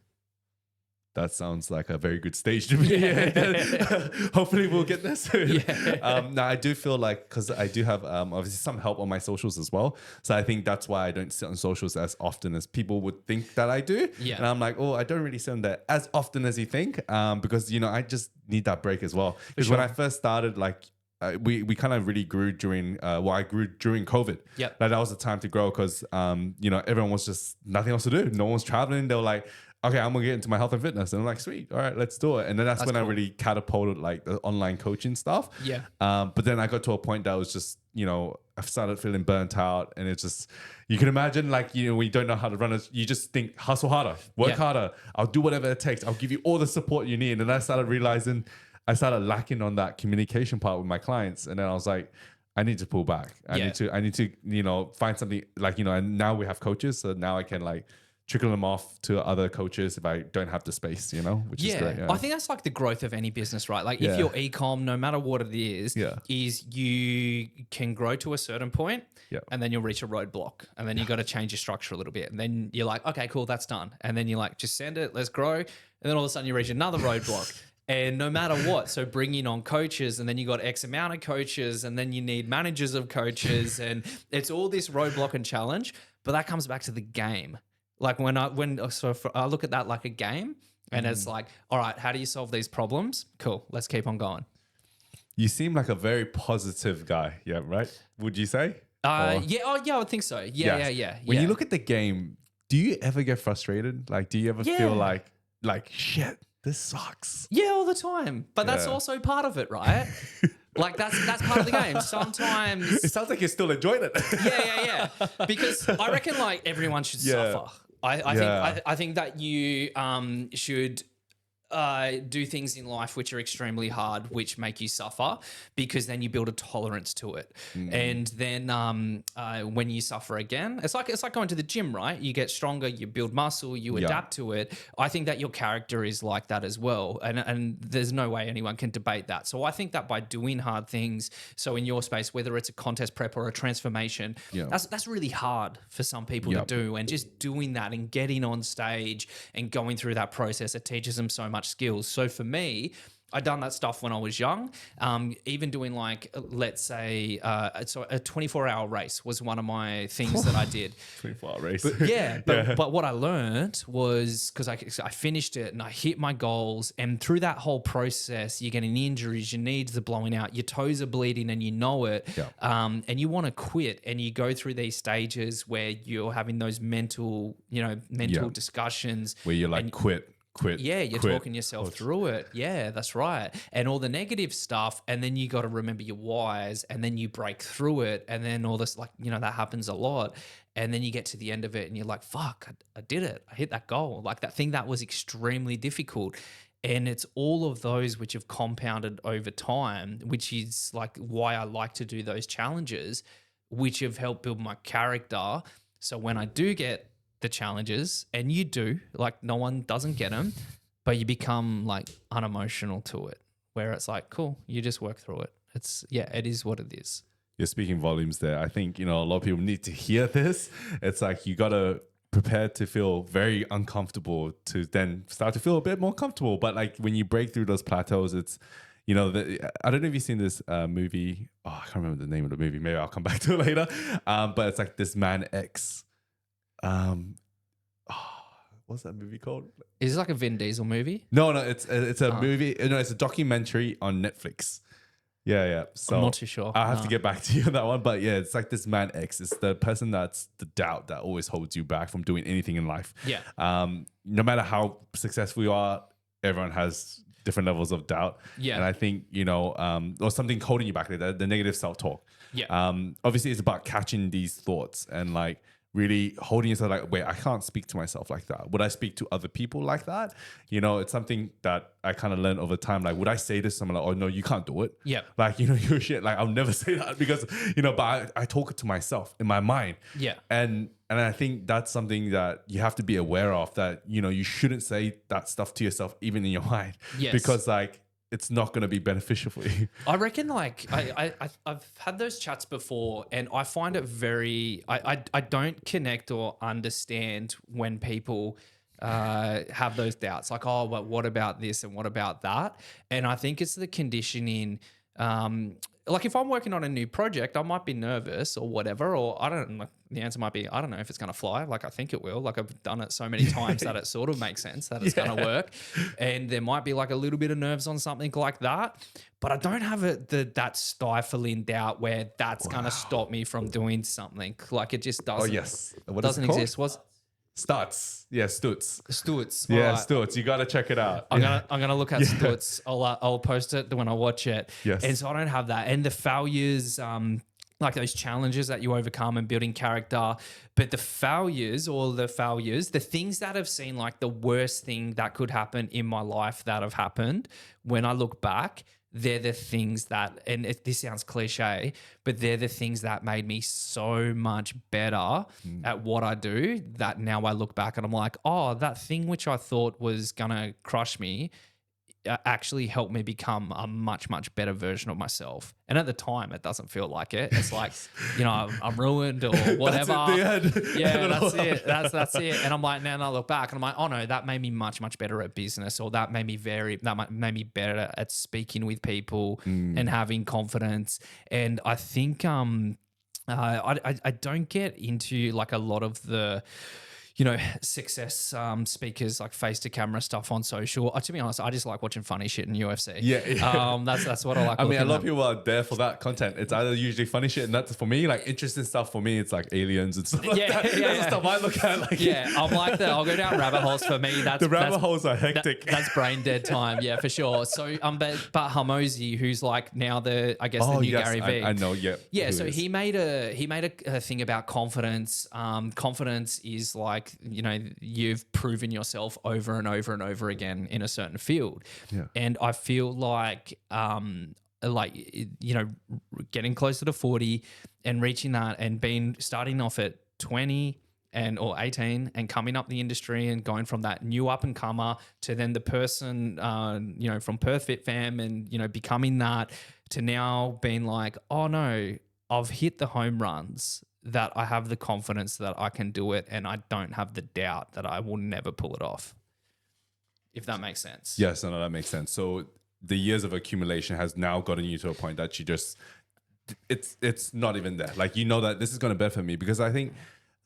That sounds like a very good stage to be in. Hopefully we'll get this. Now I do feel like, because I do have obviously some help on my socials as well. So I think that's why I don't sit on socials as often as people would think that I do. Yeah. And I'm like, oh, I don't really sit on there as often as you think, because, you know, I just need that break as well. Because when I first started, like, we kind of really grew during, I grew during COVID. Yep. Like that was the time to grow because, you know, everyone was just nothing else to do. No one was traveling. They were like, okay, I'm gonna get into my health and fitness. And I'm like, sweet, all right, let's do it. And then that's when I really catapulted like the online coaching stuff. Yeah. But then I got to a point that was just, you know, I started feeling burnt out, and it's just, you can imagine, like, you know, when you don't know how to run it, you just think hustle harder, work harder. I'll do whatever it takes. I'll give you all the support you need. And then I started realizing I started lacking on that communication part with my clients. And then I was like, I need to pull back. I need to, you know, find something like, you know, and now we have coaches. So now I can like trickle them off to other coaches if I don't have the space, you know, which is great. I think that's like the growth of any business, right? Like if you're e-com, no matter what it is you can grow to a certain point and then you'll reach a roadblock and then you got to change your structure a little bit. And then you're like, okay, cool, that's done. And then you're like, just send it, let's grow. And then all of a sudden you reach another roadblock. And no matter what, so bringing on coaches, and then you got X amount of coaches, and then you need managers of coaches, and it's all this roadblock and challenge. But that comes back to the game. Like I look at that like a game, and it's like, all right, how do you solve these problems? Cool, let's keep on going. You seem like a very positive guy, right? Would you say? I would think so. Yeah. When you look at the game, do you ever get frustrated? Like, do you ever feel like shit? This sucks. Yeah, all the time. But that's also part of it, right? Like that's part of the game. Sometimes it sounds like you're still enjoying it. Yeah. Because I reckon like everyone should suffer. I think that you should do things in life which are extremely hard, which make you suffer, because then you build a tolerance to it. And then when you suffer again, it's like going to the gym, right? You get stronger, you build muscle, you adapt to it. I think that your character is like that as well. And there's no way anyone can debate that. So I think that by doing hard things, so in your space, whether it's a contest prep or a transformation, that's really hard for some people to do. And just doing that and getting on stage and going through that process, it teaches them so much skills. So for me, I done that stuff when I was young. Even doing like, let's say, so a 24-hour race was one of my things that I did. 24-hour race. But what I learned was, because I finished it and I hit my goals, and through that whole process, you're getting injuries, your knees are blowing out, your toes are bleeding, and you know it. And you want to quit, and you go through these stages where you're having those mental discussions where you're like, quit. You're talking yourself through it. Yeah, that's right. And all the negative stuff, and then you got to remember your whys, and then you break through it, and then all this, like, you know, that happens a lot. And then you get to the end of it and you're like, fuck, I did it. I hit that goal. Like that thing that was extremely difficult. And it's all of those which have compounded over time, which is like why I like to do those challenges, which have helped build my character. So when I do get the challenges, and you do, like no one doesn't get them, but you become like unemotional to it, where it's like, cool, you just work through it. It is what it is. You're speaking volumes there. I think, you know, a lot of people need to hear this. It's like you got to prepare to feel very uncomfortable to then start to feel a bit more comfortable. But like when you break through those plateaus, it's, you know, I don't know if you've seen this movie. Oh, I can't remember the name of the movie. Maybe I'll come back to it later. But it's like This Man X. What's that movie called? Is it like a Vin Diesel movie? No, it's a movie. No, it's a documentary on Netflix. Yeah. So I'm not too sure. I have to get back to you on that one. But yeah, it's like This Man X. It's the person that's the doubt that always holds you back from doing anything in life. Yeah. No matter how successful you are, everyone has different levels of doubt. Yeah. And I think, you know, or something holding you back, the negative self-talk. Yeah. Obviously, it's about catching these thoughts and like really holding yourself like, wait, I can't speak to myself like that. Would I speak to other people like that? You know, it's something that I kind of learned over time. Like, would I say to someone like, oh, no, you can't do it? Yeah. Like, you know, you're shit. Like, I'll never say that because, you know, but I talk it to myself in my mind. Yeah. And I think that's something that you have to be aware of, that, you know, you shouldn't say that stuff to yourself, even in your mind. Yes. Because like, it's not going to be beneficial for you. I reckon like I've had those chats before, and I find it very, I don't connect or understand when people have those doubts, like, oh, but what about this and what about that? And I think it's the conditioning. Like if I'm working on a new project, I might be nervous or whatever, or I don't know. The answer might be, I don't know if it's going to fly. Like I think it will. Like I've done it so many times that it sort of makes sense that it's going to work. And there might be like a little bit of nerves on something like that, but I don't have that stifling doubt where that's going to stop me from doing something. Like it just doesn't. Oh yes, what doesn't is it called? exist. Stutz. Yeah, Stutz. Stutz. Yeah, All right. Stutz. You got to check it out. I'm gonna look at Stutz. I'll post it when I watch it. Yes. And so I don't have that. And the failures, like those challenges that you overcome and building character, but the things that have seemed like the worst thing that could happen in my life that have happened, when I look back, they're the things that, and this sounds cliche, but they're the things that made me so much better at what I do, that now I look back and I'm like, oh, that thing which I thought was going to crush me actually helped me become a much, much better version of myself. And at the time, it doesn't feel like it. It's like, I'm ruined or whatever. That's it. That's it. And I'm like, now I look back and I'm like, oh no, that made me much, much better at business, or that made me better at speaking with people and having confidence. And I think I don't get into like a lot of the success speakers, like face to camera stuff on social. To be honest, I just like watching funny shit in UFC. Yeah. That's what I like. I mean, a lot of people are there for that content. It's either usually funny shit, and that's for me, like interesting stuff for me. It's like aliens and stuff like that. That's the stuff I look at. Like, I'm like I'll go down rabbit holes. For me, the rabbit holes are hectic. That's brain dead time. Yeah, for sure. So but Hamosi, who's like now the new Gary Vee. I know. Yeah. So he made a thing about confidence. Confidence is like, you've proven yourself over and over and over again in a certain field. Yeah. And I feel like, getting closer to 40 and reaching that and starting off at 20 or 18 and coming up the industry and going from that new up and comer to then the person, from Perthfitfam and, becoming that, to now being like, oh no, I've hit the home runs, that I have the confidence that I can do it, and I don't have the doubt that I will never pull it off. If that makes sense. Yes, no, that makes sense. So the years of accumulation has now gotten you to a point that you just, it's not even there. Like, that this is going to benefit me, because I think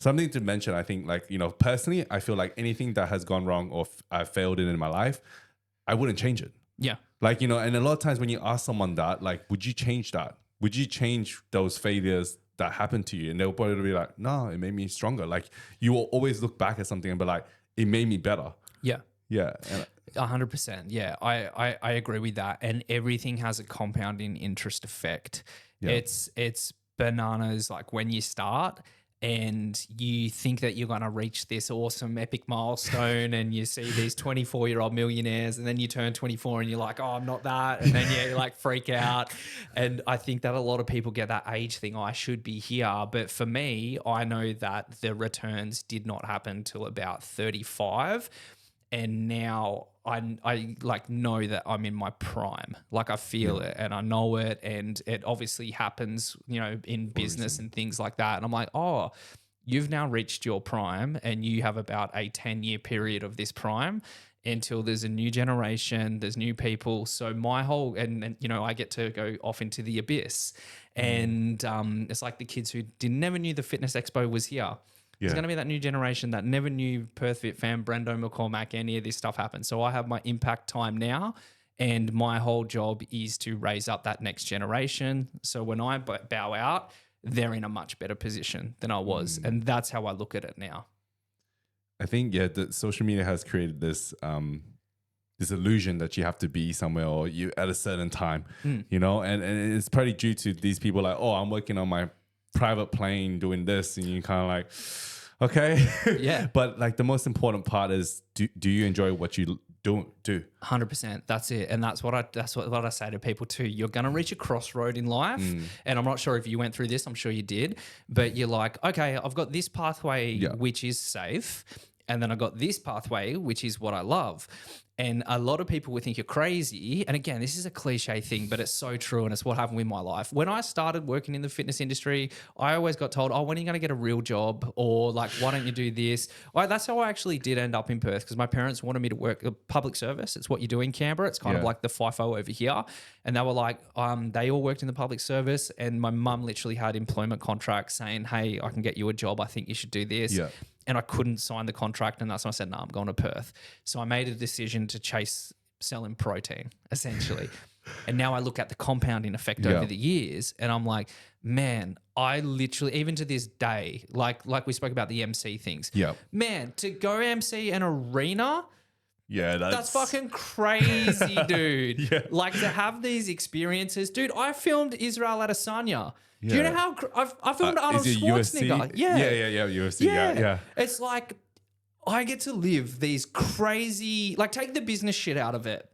something to mention, I think like, personally, I feel like anything that has gone wrong or I failed in my life, I wouldn't change it. Yeah. Like, and a lot of times when you ask someone that, like, would you change that? Would you change those failures that happened to you? And they'll probably be like, no, it made me stronger. Like, you will always look back at something and be like, it made me better. Yeah. Yeah. 100%. Yeah. I agree with that. And everything has a compounding interest effect. Yeah. It's bananas. Like when you start and you think that you're going to reach this awesome epic milestone, and you see these 24-year-old millionaires, and then you turn 24 and you're like, oh, I'm not that. And then you like freak out. And I think that a lot of people get that age thing. Oh, I should be here. But for me, I know that the returns did not happen till about 35. And now I like know that I'm in my prime. Like I feel it and I know it, and it obviously happens, in business and things like that. And I'm like, oh, you've now reached your prime, and you have about a 10-year period of this prime until there's a new generation, there's new people. So my whole, and I get to go off into the abyss. And it's like the kids who never knew the Fitness Expo was here. There's going to be that new generation that never knew Perthfitfam, Brendan McCormack, any of this stuff happened. So I have my impact time now, and my whole job is to raise up that next generation. So when I bow out, they're in a much better position than I was. And that's how I look at it now. I think, the social media has created this this illusion that you have to be somewhere or you at a certain time, and it's probably due to these people like, oh, I'm working on my private plane doing this, and you kind of like, okay. Yeah. But like the most important part is, do you enjoy what you do? 100%. That's it. And that's what I say to people too. You're going to reach a crossroad in life. And I'm not sure if you went through this, I'm sure you did, but you're like, okay, I've got this pathway, which is safe. And then I got this pathway, which is what I love. And a lot of people would think you're crazy. And again, this is a cliche thing, but it's so true. And it's what happened with my life. When I started working in the fitness industry, I always got told, oh, when are you going to get a real job? Or like, why don't you do this? That's how I actually did end up in Perth, because my parents wanted me to work a public service. It's what you do in Canberra. It's kind of like the FIFO over here. And they were like, they all worked in the public service. And my mum literally had employment contracts saying, hey, I can get you a job. I think you should do this. Yeah. And I couldn't sign the contract. And that's when I said, no, I'm going to Perth. So I made a decision to chase selling protein, essentially. And now I look at the compounding effect over the years and I'm like, man, I literally, even to this day, like we spoke about the MC things. Yeah. Man, to go MC an arena, that's fucking crazy, dude. Like to have these experiences. Dude, I filmed Israel Adesanya. Do you know how I filmed Arnold Schwarzenegger? UFC? Yeah, UFC. Yeah. It's like I get to live these crazy, like take the business shit out of it.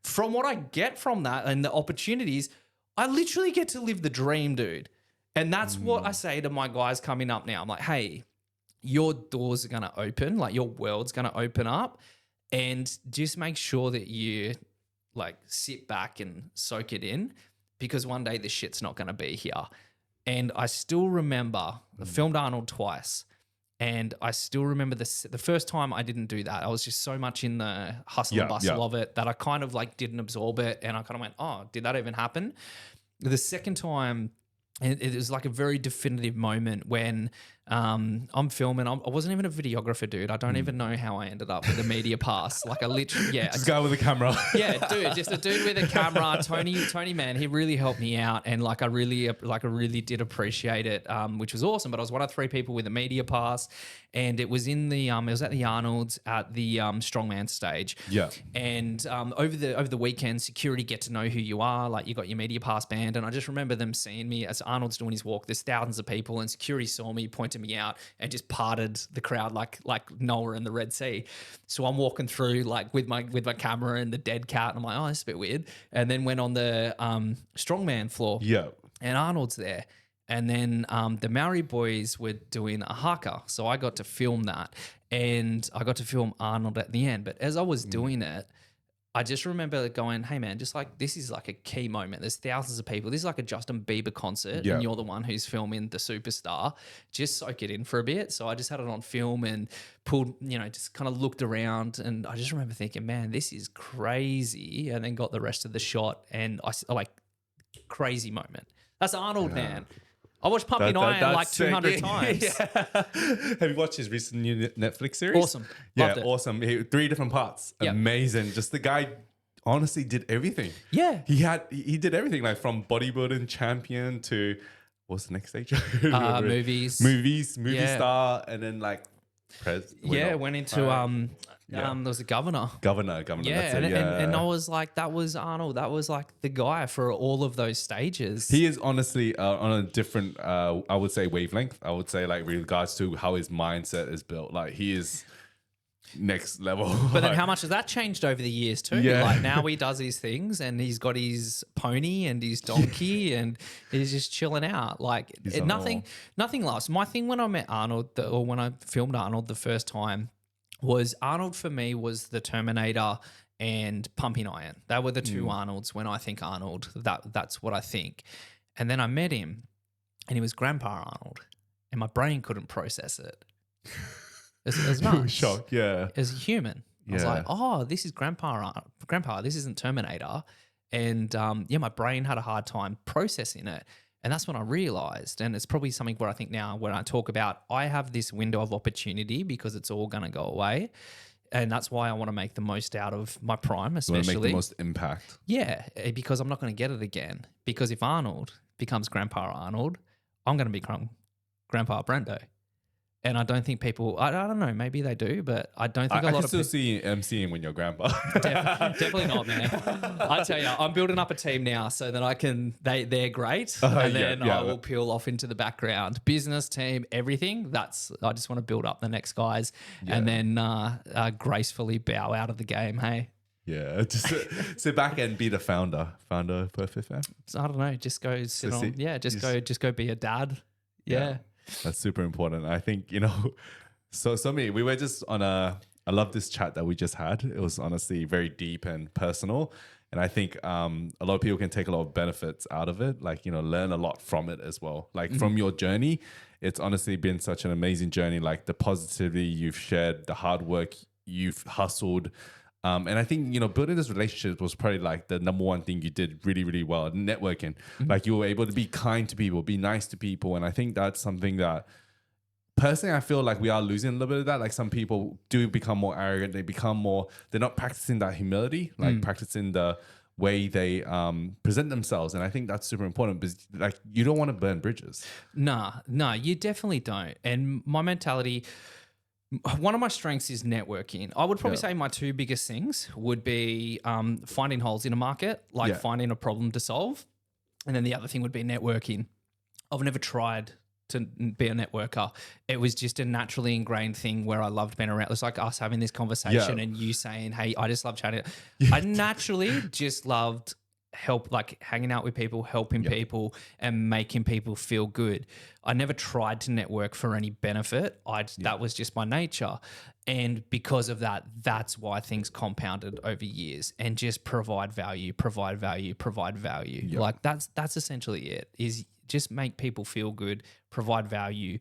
From what I get from that and the opportunities, I literally get to live the dream, dude. And that's what I say to my guys coming up now. I'm like, hey, your doors are going to open, like your world's going to open up, and just make sure that you like sit back and soak it in, because one day this shit's not going to be here. And I still remember I filmed Arnold twice. And I still remember the first time I didn't do that. I was just so much in the hustle and bustle of it that I kind of like didn't absorb it. And I kind of went, oh, did that even happen? The second time, it was like a very definitive moment when I'm filming. I wasn't even a videographer, dude. I don't even know how I ended up with a media pass. Like I literally, just go with a camera. Dude, just a dude with a camera. Tony, man, he really helped me out, and I really did appreciate it, which was awesome. But I was one of 3 people with a media pass, and it was in the it was at the Arnold's at the strongman stage. Yeah, and over the weekend, security get to know who you are. Like you got your media pass band, and I just remember them seeing me as Arnold's doing his walk. There's thousands of people, and security saw me, pointed me out, and just parted the crowd like Noah in the Red Sea. So I'm walking through like with my camera and the dead cat, and I'm like, oh, that's a bit weird. And then went on the strongman floor. Yeah, and Arnold's there. And then the Maori boys were doing a haka, so I got to film that, and I got to film Arnold at the end. But as I was doing it, I just remember going, hey, man, just like this is like a key moment. There's thousands of people. This is like a Justin Bieber concert, and you're the one who's filming the superstar. Just soak it in for a bit. So I just had it on film and pulled, just kind of looked around. And I just remember thinking, man, this is crazy. And then got the rest of the shot, and I like, crazy moment. That's Arnold, man. I watched Pumping Iron like 200 times. Have you watched his recent new Netflix series? Awesome. Loved it. Awesome. 3 different parts. Yep. Amazing. Just the guy honestly did everything. Yeah. He did everything, like from bodybuilding champion to what's the next stage? Movies. Movie star, and then like went into there was a governor. Governor. Yeah, and I was like, that was Arnold. That was like the guy for all of those stages. He is honestly on a different, I would say, wavelength. I would say, like, with regards to how his mindset is built. Like, he is next level. But then how much has that changed over the years too? Yeah. Like now he does his things, and he's got his pony and his donkey and he's just chilling out. Like nothing lasts. My thing when I met Arnold, or when I filmed Arnold the first time, was Arnold for me was the Terminator and Pumping Iron. They were the 2 Arnolds. When I think Arnold, that's what I think. And then I met him, and he was Grandpa Arnold, and my brain couldn't process it. As much. Shock, yeah. As a human. I was like, oh, this is Grandpa, this isn't Terminator. And my brain had a hard time processing it. And that's when I realized, and it's probably something where I think now when I talk about, I have this window of opportunity because it's all going to go away. And that's why I want to make the most out of my prime, especially. You want to make the most impact. Yeah, because I'm not going to get it again. Because if Arnold becomes Grandpa Arnold, I'm going to become Grandpa Brendo. And I don't think people, I don't know, maybe they do, but I don't think a lot of people. I can still see MCing when you're grandpa. Definitely not, man. I tell you, I'm building up a team now so that I can, they're great. And then I will peel off into the background. Business team, everything. I just want to build up the next guys and then gracefully bow out of the game, hey? Yeah, just sit back and be the founder of Perthfitfam. I don't know, just go sit on, just go be a dad. Yeah. That's super important. I think, so me, we were just on a I love this chat that we just had. It was honestly very deep and personal. And I think a lot of people can take a lot of benefits out of it, like, learn a lot from it as well. Like from your journey, it's honestly been such an amazing journey. Like the positivity you've shared, the hard work you've hustled. And I think, building this relationship was probably like the number one thing you did really, really well. Networking, like you were able to be kind to people, be nice to people. And I think that's something that personally, I feel like we are losing a little bit of that. Like some people do become more arrogant. They're not practicing that humility, like practicing the way they present themselves. And I think that's super important because like you don't want to burn bridges. No, you definitely don't. And my mentality, one of my strengths is networking. I would probably say my two biggest things would be finding holes in a market, like finding a problem to solve. And then the other thing would be networking. I've never tried to be a networker. It was just a naturally ingrained thing where I loved being around. It's like us having this conversation and you saying, hey, I just love chatting. I naturally just loved hanging out with people, helping people and making people feel good. I never tried to network for any benefit. That was just my nature. And because of that, that's why things compounded over years and just provide value. Like that's essentially it, is just make people feel good, provide value,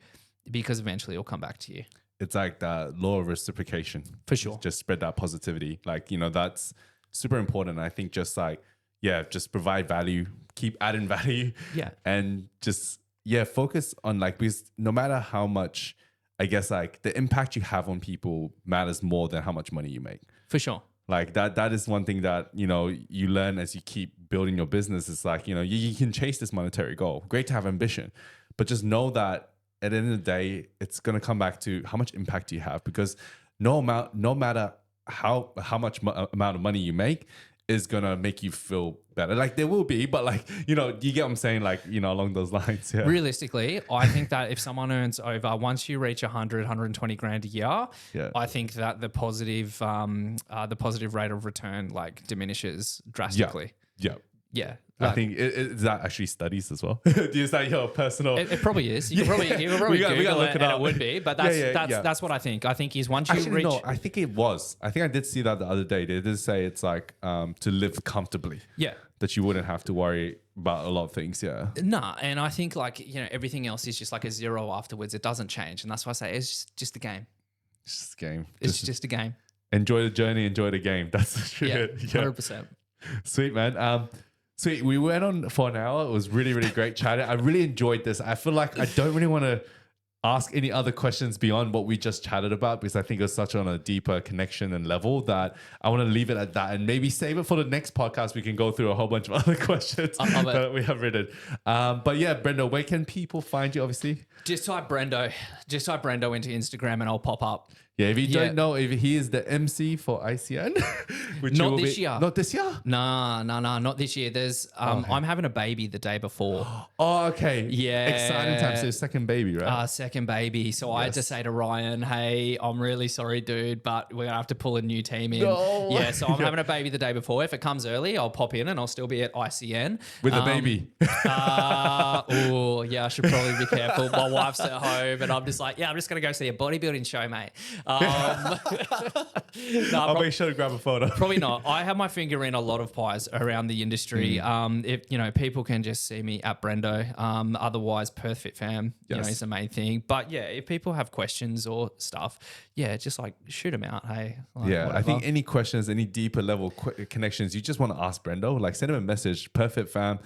because eventually it'll come back to you. It's like the law of reciprocation. For sure. Just spread that positivity. Like, that's super important. I think just like, just provide value, keep adding value. Yeah. And just, focus on because no matter how much, I guess like the impact you have on people matters more than how much money you make. For sure. Like that is one thing that, you learn as you keep building your business. It's like, you can chase this monetary goal. Great to have ambition, but just know that at the end of the day, it's going to come back to how much impact do you have, because no matter how much amount of money you make is going to make you feel better. Like there will be, but like, you get what I'm saying? Like, along those lines. Yeah. Realistically, I think that if someone earns once you reach 100, 120 grand a year, I think that the positive rate of return like diminishes drastically. Yeah. I think is that actually studies as well? Is that your personal? It probably is. You can probably Google we gotta look it up. It would be, but that's what I think. I think is once you reach. No, I think it was. I think I did see that the other day. They did say it's like to live comfortably. Yeah. That you wouldn't have to worry about a lot of things. Yeah. Nah, and I think like everything else is just like a zero afterwards. It doesn't change, and that's why I say it's just a game. It's just a game. It's just a game. Enjoy the journey. Enjoy the game. That's the truth. 100%. Sweet, man. Sweet. We went on for an hour. It was really, really great chatting. I really enjoyed this. I feel like I don't really want to ask any other questions beyond what we just chatted about, because I think it's such on a deeper connection and level that I want to leave it at that and maybe save it for the next podcast. We can go through a whole bunch of other questions that we have written. But yeah, Brendo, where can people find you? Obviously, just type Brendo into Instagram and I'll pop up. Yeah, if you don't know, if he is the MC for ICN, which not this year. Not this year? Nah, not this year. There's I'm having a baby the day before. Oh, okay. Yeah. Exciting time. So second baby, right? Second baby. So I had to say to Ryan, hey, I'm really sorry, dude, but we're gonna have to pull a new team in. No. Yeah, so I'm having a baby the day before. If it comes early, I'll pop in and I'll still be at ICN. With a baby. Oh, yeah, I should probably be careful. My wife's at home and I'm just like, I'm just gonna go see a bodybuilding show, mate. I'll make sure to grab a photo. Probably not. I have my finger in a lot of pies around the industry. If people can just see me at Brendo. Otherwise, Perthfitfam, is the main thing. But yeah, if people have questions or stuff, just like shoot them out. Hey, whatever. I think any questions, any deeper level connections, you just want to ask Brendo. Like send him a message. Perthfitfam.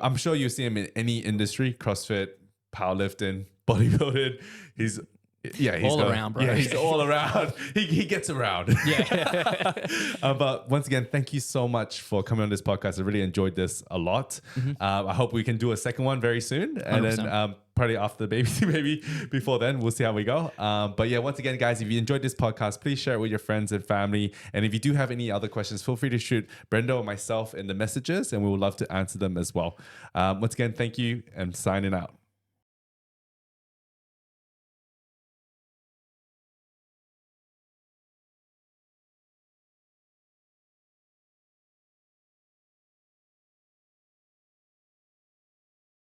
I'm sure you see him in any industry: CrossFit, powerlifting, bodybuilding. He's all around, bro. Yeah, he's all around. He gets around. Yeah. But once again, thank you so much for coming on this podcast. I really enjoyed this a lot. I hope we can do a second one very soon. And 100%. Then probably after the baby, maybe before then, we'll see how we go. But yeah, once again, guys, if you enjoyed this podcast, please share it with your friends and family. And if you do have any other questions, feel free to shoot Brendo or myself in the messages and we would love to answer them as well. Once again, thank you and signing out.